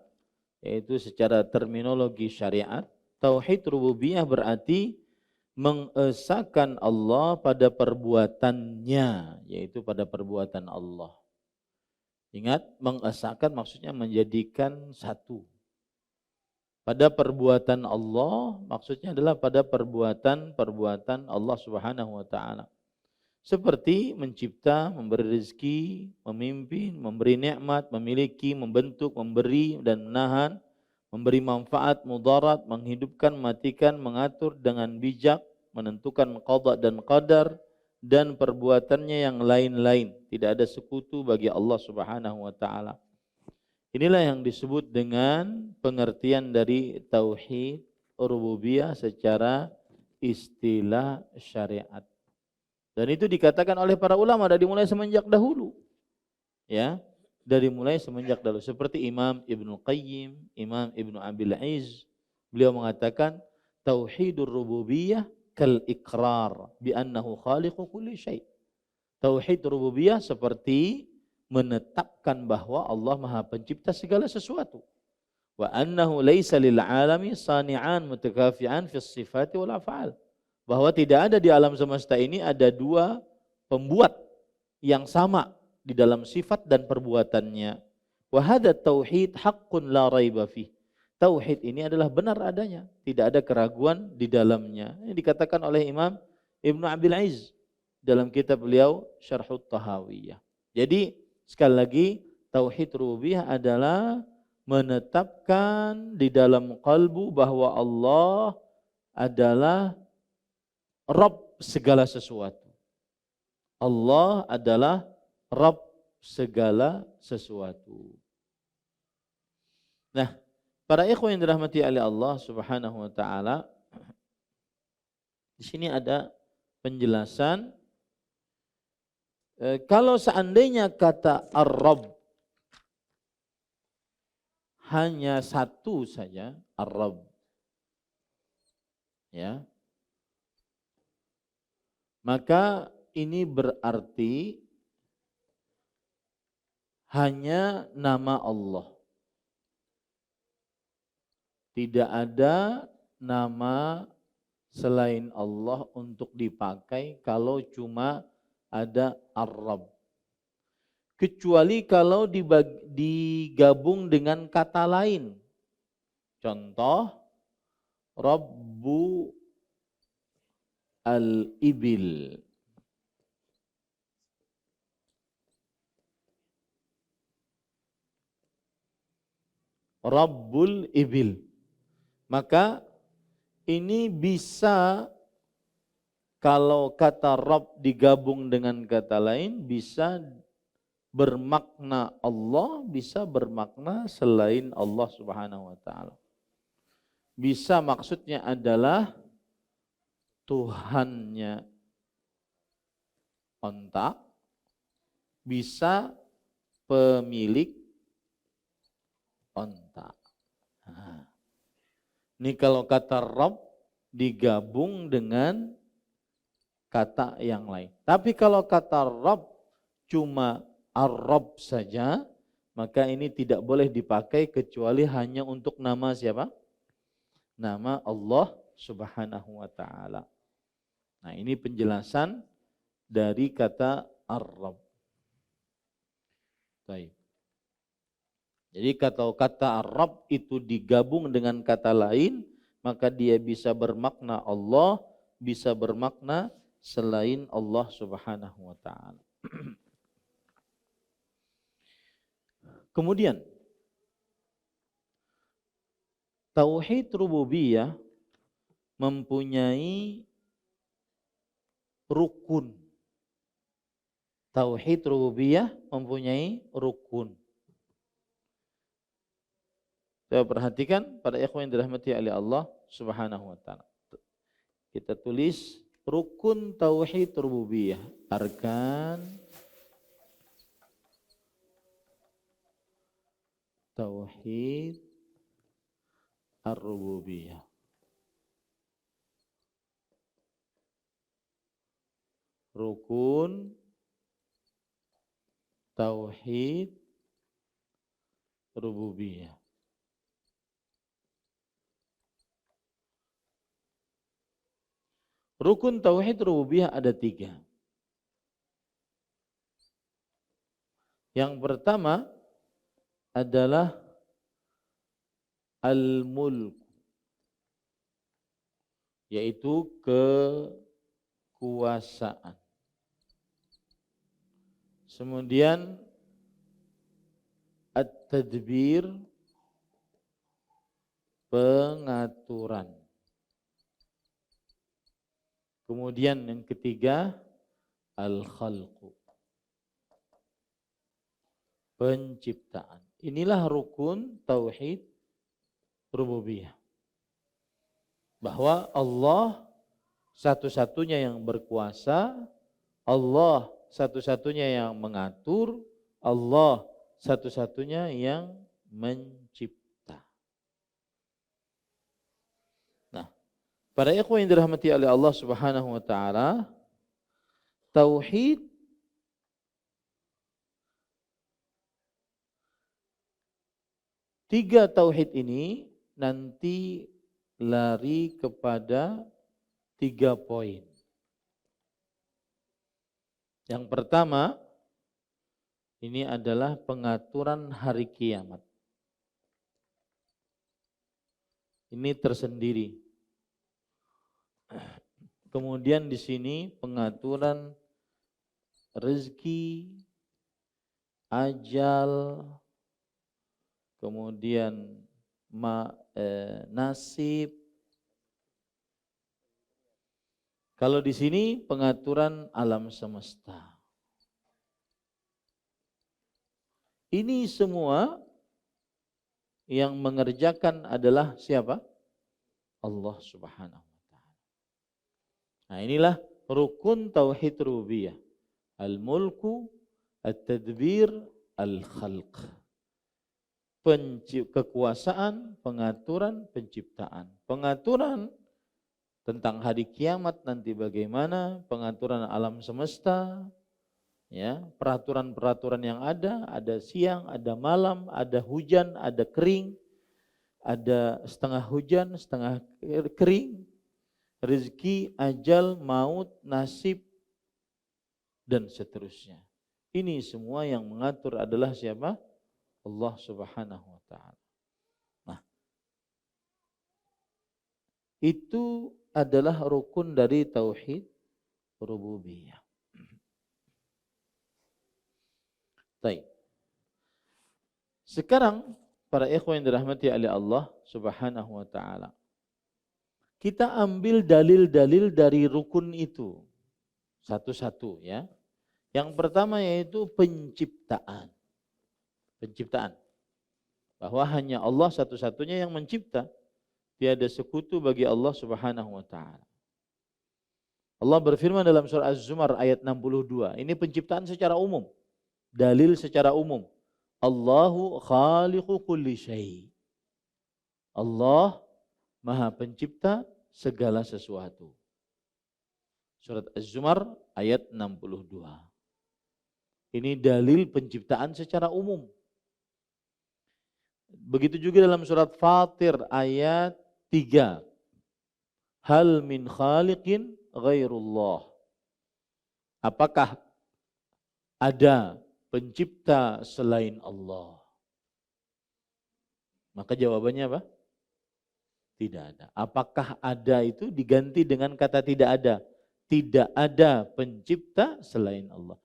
yaitu secara terminologi syariat, tauhid rububiyah berarti mengesahkan Allah pada perbuatannya, yaitu pada perbuatan Allah. Ingat, mengesahkan maksudnya menjadikan satu. Pada perbuatan Allah maksudnya adalah pada perbuatan Allah Subhanahu wa taala. Seperti mencipta, memberi rezeki, memimpin, memberi nikmat, memiliki, membentuk, memberi dan menahan, memberi manfaat, mudarat, menghidupkan, mematikan, mengatur dengan bijak, menentukan qada dan qadar, dan perbuatannya yang lain-lain. Tidak ada sekutu bagi Allah Subhanahu wa taala. Inilah yang disebut dengan pengertian dari tauhid rububiyah secara istilah syariat. Dan itu dikatakan oleh para ulama dari mulai semenjak dahulu. Ya, dari mulai semenjak dahulu, seperti Imam Ibnu Qayyim, Imam Ibnu Abil Izz, beliau mengatakan tauhidur rububiyah kal iqrar bi annahu khaliqu kulli syai'. Tauhid rububiyah seperti menetapkan bahwa Allah Maha Pencipta segala sesuatu. Wa annahu laisa lil alami sani'an mutakafi'an fis sifati wal af'al. Bahwa tidak ada di alam semesta ini ada dua pembuat yang sama di dalam sifat dan perbuatannya. Wa hadza tauhid haqqun la raiba fih. Tauhid ini adalah benar adanya, tidak ada keraguan di dalamnya. Ini dikatakan oleh Imam Ibnu Abil Izz dalam kitab beliau Syarhut Tahawiyah. Jadi sekali lagi tauhid rububiyah adalah menetapkan di dalam kalbu bahwa Allah adalah Rabb segala sesuatu. Allah adalah Rabb segala sesuatu. Nah, para ikhwan yang dirahmati oleh Allah Subhanahu wa taala, di sini ada penjelasan kalau seandainya kata Ar-Rabb hanya satu saja, Ar-Rabb, ya, maka ini berarti hanya nama Allah. Tidak ada nama selain Allah untuk dipakai kalau cuma ada Ar-Rabb. Kecuali kalau digabung dengan kata lain. Contoh, Rabbu al-Ibil. Rabbul Ibil. Maka ini bisa kalau kata Rabb digabung dengan kata lain bisa bermakna Allah, bisa bermakna selain Allah Subhanahu wa taala. Bisa maksudnya adalah Tuhannya onta, bisa pemilik onta. Nah, ini kalau kata Rabb digabung dengan kata yang lain. Tapi kalau kata Rabb cuma Ar-Rabb saja, maka ini tidak boleh dipakai kecuali hanya untuk nama siapa? Nama Allah Subhanahu wa taala. Nah, ini penjelasan dari kata Ar-Rabb. Baik. Jadi kalau kata Ar-Rabb itu digabung dengan kata lain, maka dia bisa bermakna Allah, bisa bermakna selain Allah Subhanahu wa taala. Kemudian tauhid rububiyah mempunyai rukun. Tauhid rububiyah mempunyai rukun. Coba perhatikan pada ikhwan yang dirahmati oleh Allah Subhanahu wa taala. Kita tulis rukun tauhid rububiyah, arkan tauhid ar-rububiyah. Rukun tauhid rububiyah. Rukun tauhid rububiyah ada 3. Yang pertama adalah al-mulk, yaitu kekuasaan. Kemudian at-tadbir, pengaturan. Kemudian yang ketiga al-khalqu, penciptaan. Inilah rukun tauhid rububiyah. Bahwa Allah satu-satunya yang berkuasa, Allah satu-satunya yang mengatur, Allah satu-satunya yang mencipta. Nah, para ikhwan yang dirahmati oleh Allah Subhanahu wa taala, tauhid tiga tauhid ini nanti lari kepada 3 poin. Yang pertama Ini adalah pengaturan hari kiamat. Ini tersendiri. Kemudian di sini pengaturan rezeki, ajal, kemudian nasib. Kalau di sini pengaturan alam semesta. Ini semua yang mengerjakan adalah siapa? Allah Subhanahu wa taala. Nah, inilah rukun tauhid rububiyah. Al-mulku, at-tadbir, al-khalq. Kekuasaan, pengaturan, penciptaan. Pengaturan tentang hari kiamat nanti bagaimana, pengaturan alam semesta, ya, peraturan-peraturan yang ada siang, ada malam, ada hujan, ada kering, ada setengah hujan, setengah kering, rezeki, ajal, maut, nasib, dan seterusnya. Ini semua yang mengatur adalah siapa? Allah Subhanahu wa taala. Nah, itu adalah rukun dari tauhid rububiyah. Baik. Sekarang para ikhwan yang dirahmati oleh Allah Subhanahu wa taala. Kita ambil dalil-dalil dari rukun itu satu-satu ya. Yang pertama yaitu penciptaan. Penciptaan. Bahwa hanya Allah satu-satunya yang mencipta. Tiada sekutu bagi Allah Subhanahu wa taala. Allah berfirman dalam surah Az-Zumar ayat 62. Ini penciptaan secara umum. Dalil secara umum. Allahu khaliqu kulli syai. Allah Maha Pencipta segala sesuatu. Surat Az-Zumar ayat 62. Ini dalil penciptaan secara umum. Begitu juga dalam surat Fatir ayat 3. Hal min khaliqin ghairullah. Apakah ada pencipta selain Allah? Maka jawabannya apa? Tidak ada. Apakah ada itu diganti dengan kata tidak ada? Tidak ada pencipta selain Allah.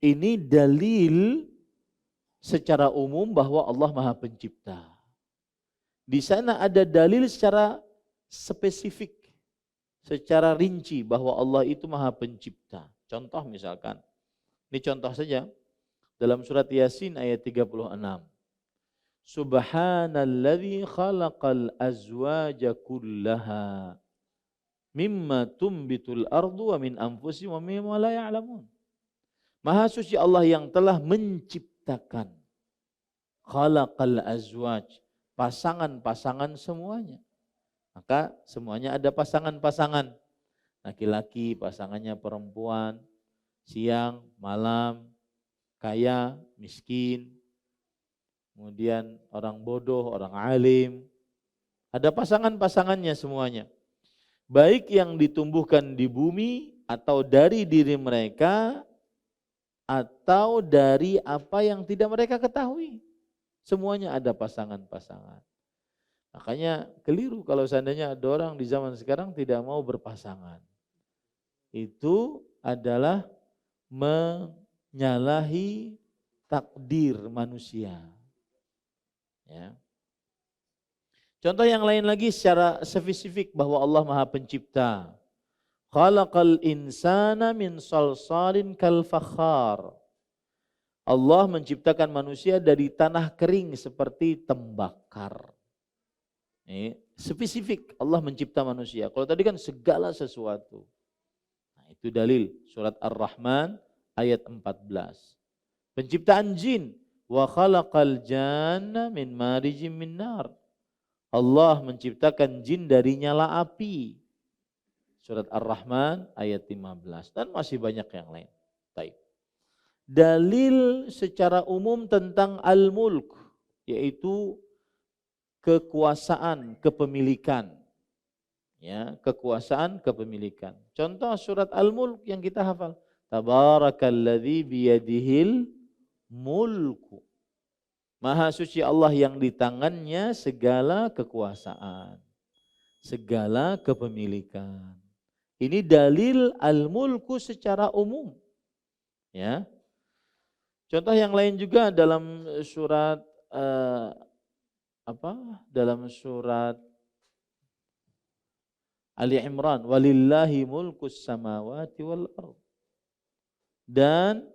Ini dalil secara umum bahwa Allah Maha Pencipta. Di sana ada dalil secara spesifik, secara rinci bahwa Allah itu Maha Pencipta. Contoh misalkan, ini contoh saja. Dalam surat Yasin ayat 36. Subhanalladzi khalaqal azwaja kullaha mimma tumbitul ardu wa min anfusihim wa mimma la ya'lamun. Maha suci Allah yang telah menciptakan khalaqal azwaj, pasangan-pasangan semuanya. Maka semuanya ada pasangan-pasangan. Laki-laki pasangannya perempuan, siang, malam, kaya, miskin, kemudian orang bodoh, orang alim. Ada pasangan-pasangannya semuanya. Baik yang ditumbuhkan di bumi atau dari diri mereka atau dari apa yang tidak mereka ketahui. Semuanya ada pasangan-pasangan. Makanya keliru kalau seandainya ada orang di zaman sekarang tidak mau berpasangan. Itu adalah menyalahi takdir manusia. Ya. Contoh yang lain lagi secara spesifik bahwa Allah Maha Pencipta. Khalaqal insana min salsalin kal fakhar. Allah menciptakan manusia dari tanah kering seperti tembakar. Ini spesifik Allah mencipta manusia. Kalau tadi kan segala sesuatu. Nah, itu dalil surat Ar-Rahman ayat 14. Penciptaan jin. Wa khalaqal janna min marijim min nar. Allah menciptakan jin dari nyala api. Surat Ar-Rahman ayat 15 dan masih banyak yang lain. Baik. Dalil secara umum tentang al-mulk yaitu kekuasaan, kepemilikan. Ya, kekuasaan, kepemilikan. Contoh surat Al-Mulk yang kita hafal. Tabarakalladzi biyadihil mulku. Maha suci Allah yang di tangannya segala kekuasaan, segala kepemilikan. Ini dalil al-mulku secara umum. Ya. Contoh yang lain juga dalam surat dalam surat Ali Imran, walillahi mulkus samawati wal ardh. Dan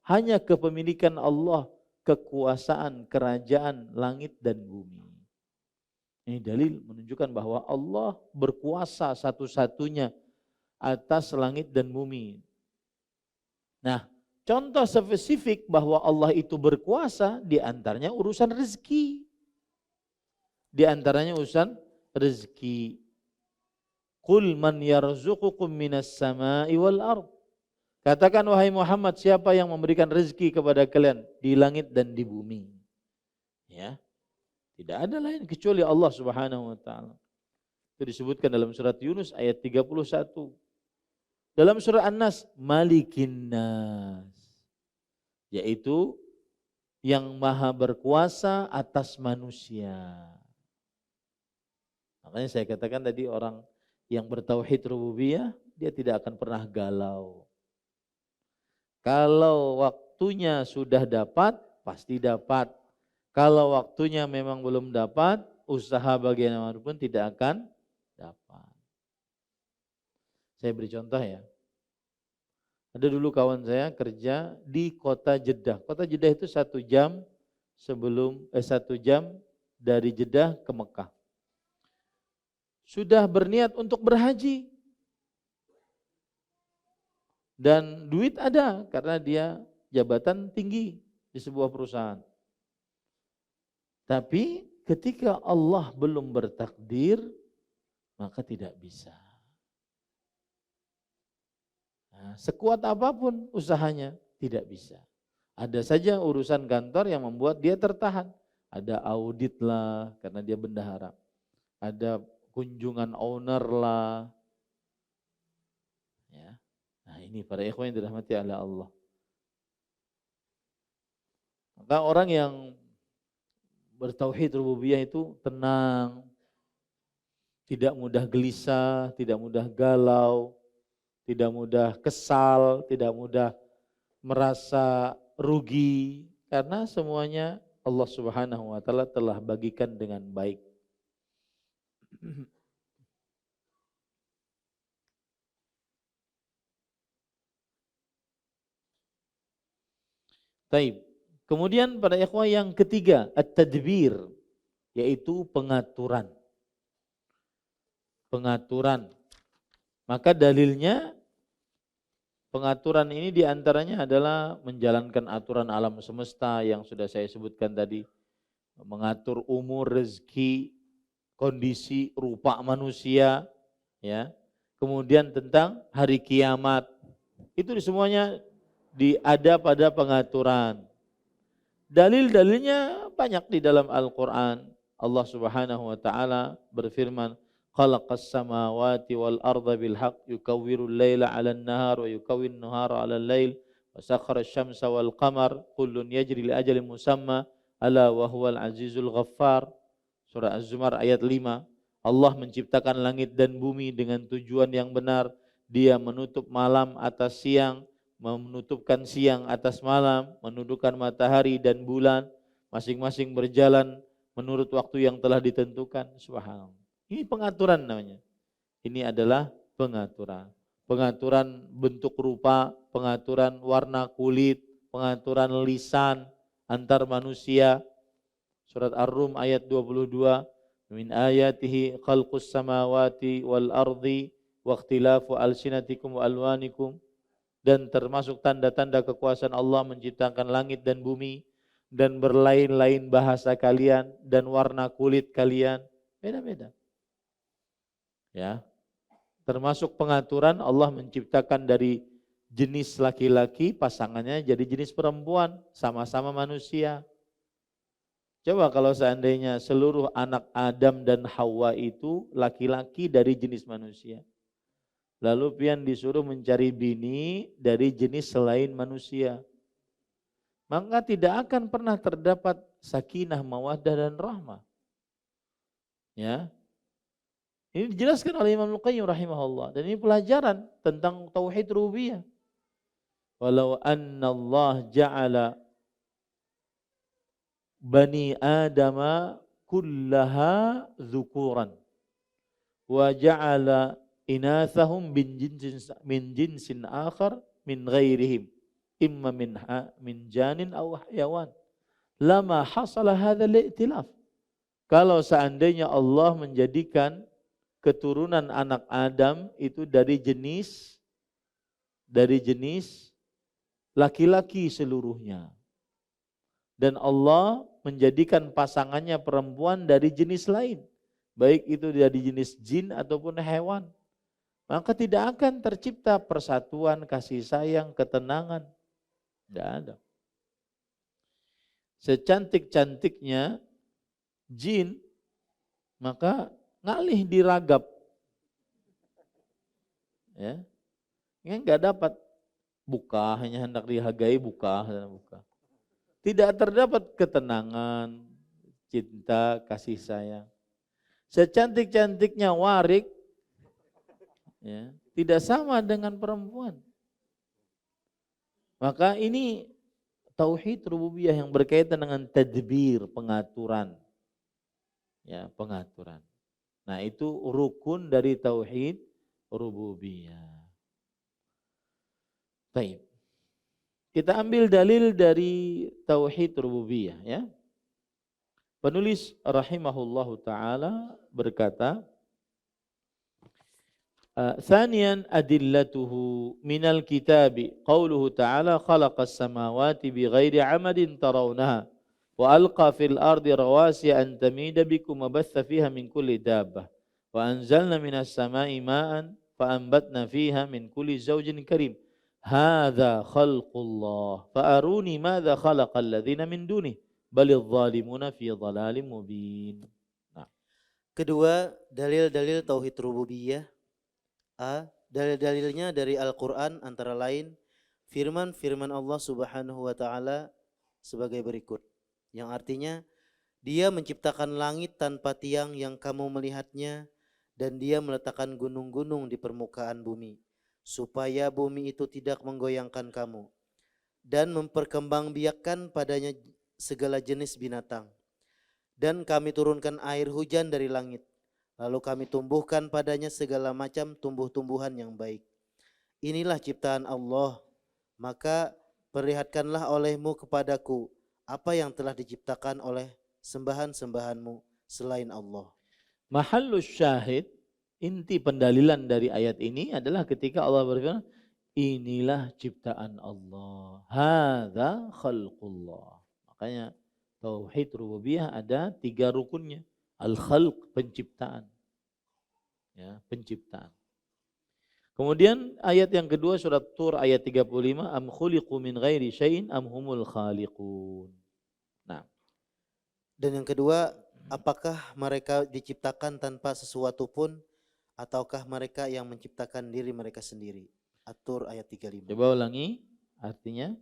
hanya kepemilikan Allah, kekuasaan kerajaan langit dan bumi. Ini dalil menunjukkan bahwa Allah berkuasa satu-satunya atas langit dan bumi. Nah, contoh spesifik bahwa Allah itu berkuasa di antaranya urusan rezeki. Di antaranya urusan rezeki. Qul man yarzuqukum minas sama'i wal ard. Katakan wahai Muhammad, siapa yang memberikan rezeki kepada kalian di langit dan di bumi? Ya. Tidak ada lain kecuali Allah Subhanahu wa taala. Itu disebutkan dalam surat Yunus ayat 31. Dalam surah An-Nas, Malikin Nas, yaitu yang maha berkuasa atas manusia. Makanya saya katakan tadi orang yang bertauhid rububiyah, dia tidak akan pernah galau. Kalau waktunya sudah dapat, pasti dapat. Kalau waktunya memang belum dapat, usaha bagaimanapun tidak akan dapat. Saya beri contoh ya. Ada dulu kawan saya kerja di kota Jeddah. Kota Jeddah itu 1 jam 1 jam dari Jeddah ke Mekah. Sudah berniat untuk berhaji. Dan duit ada karena dia jabatan tinggi di sebuah perusahaan. Tapi ketika Allah belum bertakdir, maka tidak bisa. Nah, sekuat apapun usahanya, tidak bisa. Ada saja urusan kantor yang membuat dia tertahan. Ada audit lah, karena dia bendahara. Ada kunjungan owner lah. Ya. Nah ini para ikhwan yang dirahmati oleh Allah. Maka orang yang bertauhid rububiyah itu tenang, tidak mudah gelisah, tidak mudah galau, tidak mudah kesal, tidak mudah merasa rugi, karena semuanya Allah Subhanahu wa taala telah bagikan dengan baik. Taib. Kemudian pada ikhwah yang ketiga, at-tadbir, yaitu pengaturan. Pengaturan. Maka dalilnya pengaturan ini diantaranya adalah menjalankan aturan alam semesta yang sudah saya sebutkan tadi. Mengatur umur, rezeki, kondisi, rupa manusia. Ya. Kemudian tentang hari kiamat. Itu semuanya ada pada pengaturan. Dalil-dalilnya banyak di dalam Al-Quran. Allah Subhanahu wa taala berfirman, "Khalaqas samawati wal arda bil haqq yukawwirul laila 'alan nahar wa yukawwirun nahara 'alal lail wa sakhkhara asy-syamsa wal qamar kullun yajri li ajalin musamma ala wa huwal azizul ghaffar." Surah Az-Zumar ayat 5. Allah menciptakan langit dan bumi dengan tujuan yang benar. Dia menutup malam atas siang, menutupkan siang atas malam, menundukkan matahari dan bulan, masing-masing berjalan menurut waktu yang telah ditentukan. Subhanallah. Ini pengaturan namanya. Ini adalah pengaturan. Pengaturan bentuk rupa, pengaturan warna kulit, pengaturan lisan antar manusia. Surat Ar-Rum ayat 22. Min ayatihi khalqus samawati wal ardi wa ikhtilafu alsinatikum wa alwanikum. Dan termasuk tanda-tanda kekuasaan Allah menciptakan langit dan bumi dan berlain-lain bahasa kalian dan warna kulit kalian, beda-beda. Ya. Termasuk pengaturan Allah menciptakan dari jenis laki-laki pasangannya jadi jenis perempuan, sama-sama manusia. Coba kalau seandainya seluruh anak Adam dan Hawa itu laki-laki dari jenis manusia. Lalu pian disuruh mencari bini dari jenis selain manusia. maka tidak akan pernah terdapat sakinah, mawaddah dan rahmah. Ya. Ini dijelaskan oleh Imam Al-Qayyim rahimahullah, dan ini pelajaran tentang tauhid rububiyah. Walau anna Allah ja'ala bani Adama kullaha dzukuran wa ja'ala inathahum min jinsin akhar min ghairihim imma min janin aw hayawan lama hasala hadzal i'tilaf. Kalau seandainya Allah menjadikan keturunan anak Adam itu dari jenis laki-laki seluruhnya, dan Allah menjadikan pasangannya perempuan dari jenis lain, baik itu dari jenis jin ataupun hewan, maka tidak akan tercipta persatuan, kasih sayang, ketenangan. Tidak ada. Secantik-cantiknya jin, maka ngalih diragap. Ya. Ini enggak dapat buka, hanya hendak dihargai buka. Tidak terdapat ketenangan, cinta, kasih sayang. Secantik-cantiknya warik, ya, tidak sama dengan perempuan. Maka ini tauhid rububiyah yang berkaitan dengan tadbir, pengaturan. Ya, pengaturan. Nah, itu rukun dari tauhid rububiyah. Baik. Kita ambil dalil dari tauhid rububiyah, ya. Penulis rahimahullahu taala berkata, ثانيا أدلته من الكتاب قوله تعالى خلق السماوات بغير عمد ترونها وألقى في الأرض رواسي أن تميد بكم وبث فيها من كل دابة وأنزلنا من السماء ماء فأنبتنا فيها من كل زوج كريم هذا خلق الله فأروني ماذا خلق الذين من دونه بل الظالمون في ضلال مبين. Kedua, dalil-dalil tauhid rububiyah. Dalil-dalilnya dari Al-Quran antara lain firman-firman Allah Subhanahu wa taala sebagai berikut, yang artinya Dia menciptakan langit tanpa tiang yang kamu melihatnya, dan Dia meletakkan gunung-gunung di permukaan bumi supaya bumi itu tidak menggoyangkan kamu, dan memperkembangbiakkan padanya segala jenis binatang. Dan kami turunkan air hujan dari langit, lalu kami tumbuhkan padanya segala macam tumbuh-tumbuhan yang baik. Inilah ciptaan Allah, maka perlihatkanlah olehmu kepadaku apa yang telah diciptakan oleh sembahan-sembahanmu selain Allah. Mahallus syahid, inti pendalilan dari ayat ini adalah ketika Allah berfirman, inilah ciptaan Allah, hadza khalqullah. Makanya tauhid rububiyah ada 3 rukunnya. Al-khalq, penciptaan. Ya, penciptaan. Kemudian ayat yang kedua surat Tur ayat 35, am khuliqu min ghairi syai'in am humul khaliqun. Nah, dan yang kedua, apakah mereka diciptakan tanpa sesuatu pun ataukah mereka yang menciptakan diri mereka sendiri? At-Tur ayat 35. Coba ulangi artinya.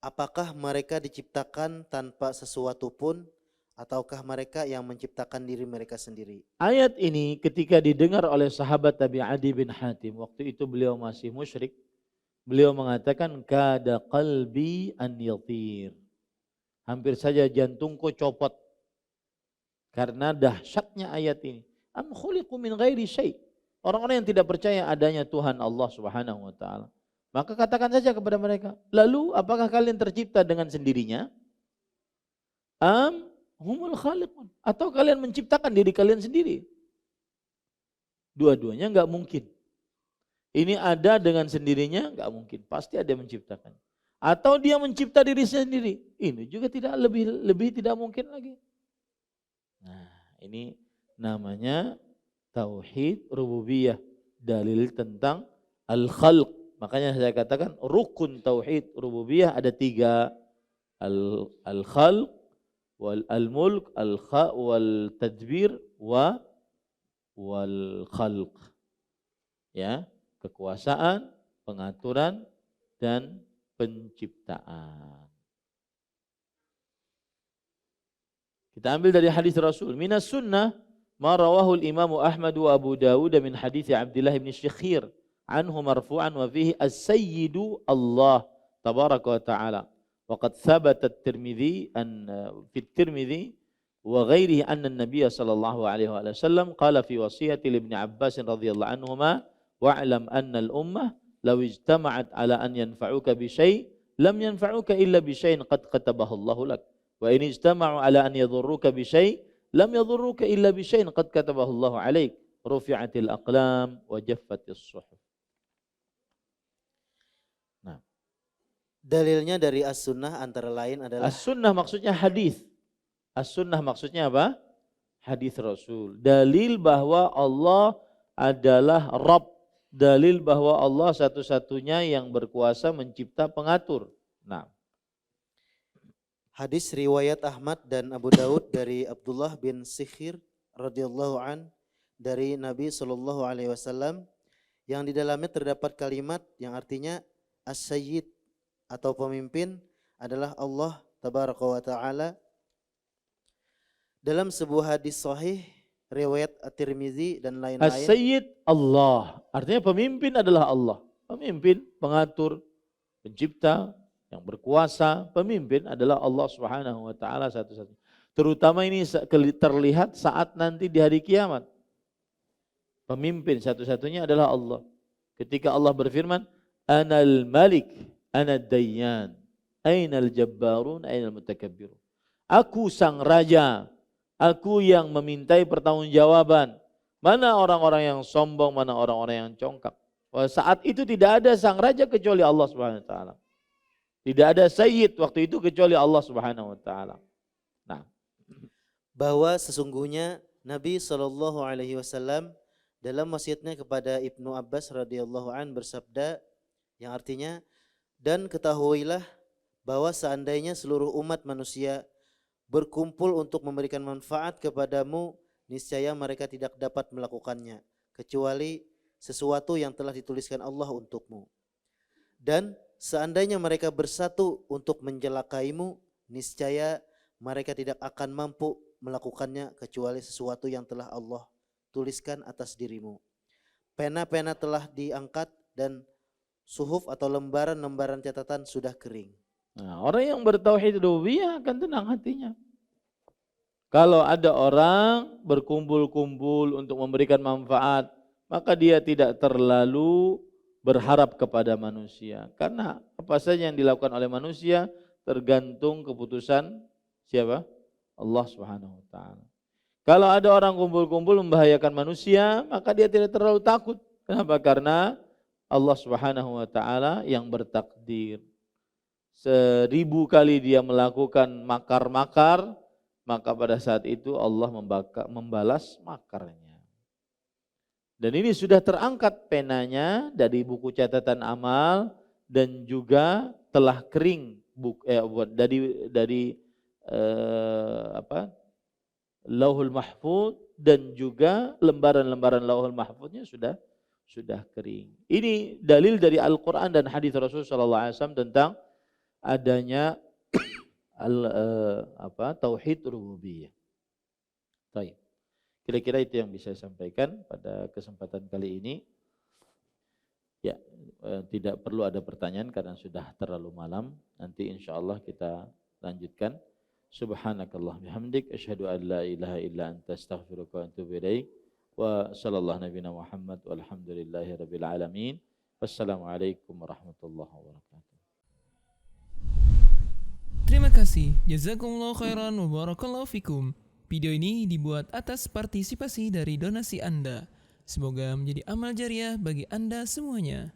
Apakah mereka diciptakan tanpa sesuatu pun ataukah mereka yang menciptakan diri mereka sendiri? Ayat ini ketika didengar oleh sahabat Tabi Adi bin Hatim, waktu itu beliau masih musyrik, beliau mengatakan kada qalbi an yatir. Hampir saja jantungku copot karena dahsyatnya ayat ini. Am khuliqu min ghairi syai'. Orang-orang yang tidak percaya adanya Tuhan Allah Subhanahu wa taala. Maka katakan saja kepada mereka, lalu apakah kalian tercipta dengan sendirinya? Am humul khaliqun, atau kalian menciptakan diri kalian sendiri? Dua-duanya enggak mungkin. Ini ada dengan sendirinya enggak mungkin, pasti ada yang menciptakan. Atau dia mencipta diri sendiri, ini juga tidak lebih tidak mungkin lagi. Nah, ini namanya tauhid rububiyah, dalil tentang al-khalq. Makanya saya katakan rukun tauhid rububiyah ada 3, al-khalq, wal-mulk, wal tadbir, wal khalq. Ya, kekuasaan, pengaturan dan penciptaan. Kita ambil dari hadis Rasul. Minas sunnah ma rawahu al-Imam Ahmad wa Abu Dawud min hadis Abdullah bin Syikhir anhu marfu'an wa fihi as-sayyidu Allah tabaraka wa ta'ala. Wa qad thabata at-Tirmidzi an fi at-Tirmidzi wa ghairihi anna an-nabiy sallallahu alaihi wasallam qala fi wasiyati li Ibn Abbas radhiyallahu anhuma wa'lam anna al-ummah law ijtama'at ala an yanfa'uka bi syai' lam yanfa'uka illa bi syai'in qad katabahu Allah lak. Wa in ijtama'u ala an yadhurruka bi syai' lam yadhurruka illa bi syai'in qad katabahu Allah 'alaik. Rufi'atil aqlam wa jaffatis suhuf. Nah, Dalilnya dari as-sunnah antara lain adalah as-sunnah maksudnya hadis. As-sunnah maksudnya apa? Hadis Rasul. Dalil bahwa Allah adalah Rabb. Dalil bahwa Allah satu-satunya yang berkuasa mencipta pengatur. Nah, hadis riwayat Ahmad dan Abu Daud dari Abdullah bin Syikhir radhiyallahu an dari Nabi sallallahu alaihi wasallam yang di dalamnya terdapat kalimat yang artinya as-sayyid atau pemimpin adalah Allah tabaraka wa taala. Dalam sebuah hadis sahih riwayat At-Tirmizi dan lain-lain. As-Sayyid Allah. Artinya pemimpin adalah Allah. Pemimpin, pengatur, pencipta, yang berkuasa, pemimpin adalah Allah Subhanahu wa taala satu-satunya. Terutama ini terlihat saat nanti di hari kiamat. Pemimpin satu-satunya adalah Allah. Ketika Allah berfirman, Anal Malik, Anad Dayyan, Ainal Jabbarun, Ainal Mutakabbirun. Aku sang raja, aku yang memintai pertanggungjawaban. Mana orang-orang yang sombong, mana orang-orang yang congkak. Saat itu tidak ada sang raja kecuali Allah Subhanahu wa taala. Tidak ada sayyid waktu itu kecuali Allah Subhanahu wa taala. Nah, bahwa sesungguhnya Nabi sallallahu alaihi wasallam dalam wasiatnya kepada Ibnu Abbas radhiyallahu an bersabda yang artinya, dan ketahuilah bahwa seandainya seluruh umat manusia berkumpul untuk memberikan manfaat kepadamu, niscaya mereka tidak dapat melakukannya kecuali sesuatu yang telah dituliskan Allah untukmu. Dan seandainya mereka bersatu untuk menjelakaimu, niscaya mereka tidak akan mampu melakukannya kecuali sesuatu yang telah Allah tuliskan atas dirimu. Pena-pena telah diangkat dan suhuf atau lembaran-lembaran catatan sudah kering. Nah, orang yang bertauhid rububiyah akan tenang hatinya. Kalau ada orang berkumpul-kumpul untuk memberikan manfaat, maka dia tidak terlalu berharap kepada manusia. Karena apa saja yang dilakukan oleh manusia tergantung keputusan siapa? Allah Subhanahu wa taala. Kalau ada orang kumpul-kumpul membahayakan manusia, maka dia tidak terlalu takut. Kenapa? Karena Allah Subhanahu wa taala yang bertakdir. 1000 kali dia melakukan makar-makar, maka pada saat itu Allah membalas makarnya. Dan ini sudah terangkat penanya dari buku catatan amal dan juga telah kering dari Lauhul Mahfuz, dan juga lembaran-lembaran Lauhul Mahfuznya sudah kering. Ini dalil dari Al-Qur'an dan hadis Rasul sallallahu alaihi wasallam tentang adanya tauhid rububiyah. Baik. Kira-kira itu yang bisa saya sampaikan pada kesempatan kali ini. Ya, tidak perlu ada pertanyaan karena sudah terlalu malam. Nanti insyaallah kita lanjutkan. Subhanakallah bihamdik asyhadu an la ilaha illa anta astaghfiruka wa atubu ilaik. Wa sallallahu nabiyana Muhammad walhamdulillahi rabbil alamin. Wassalamualaikum warahmatullahi wabarakatuh. Terima kasih. Jazakumullah khairan wa barakallahu fikum. Video ini dibuat atas partisipasi dari donasi Anda. Semoga menjadi amal jariah bagi Anda semuanya.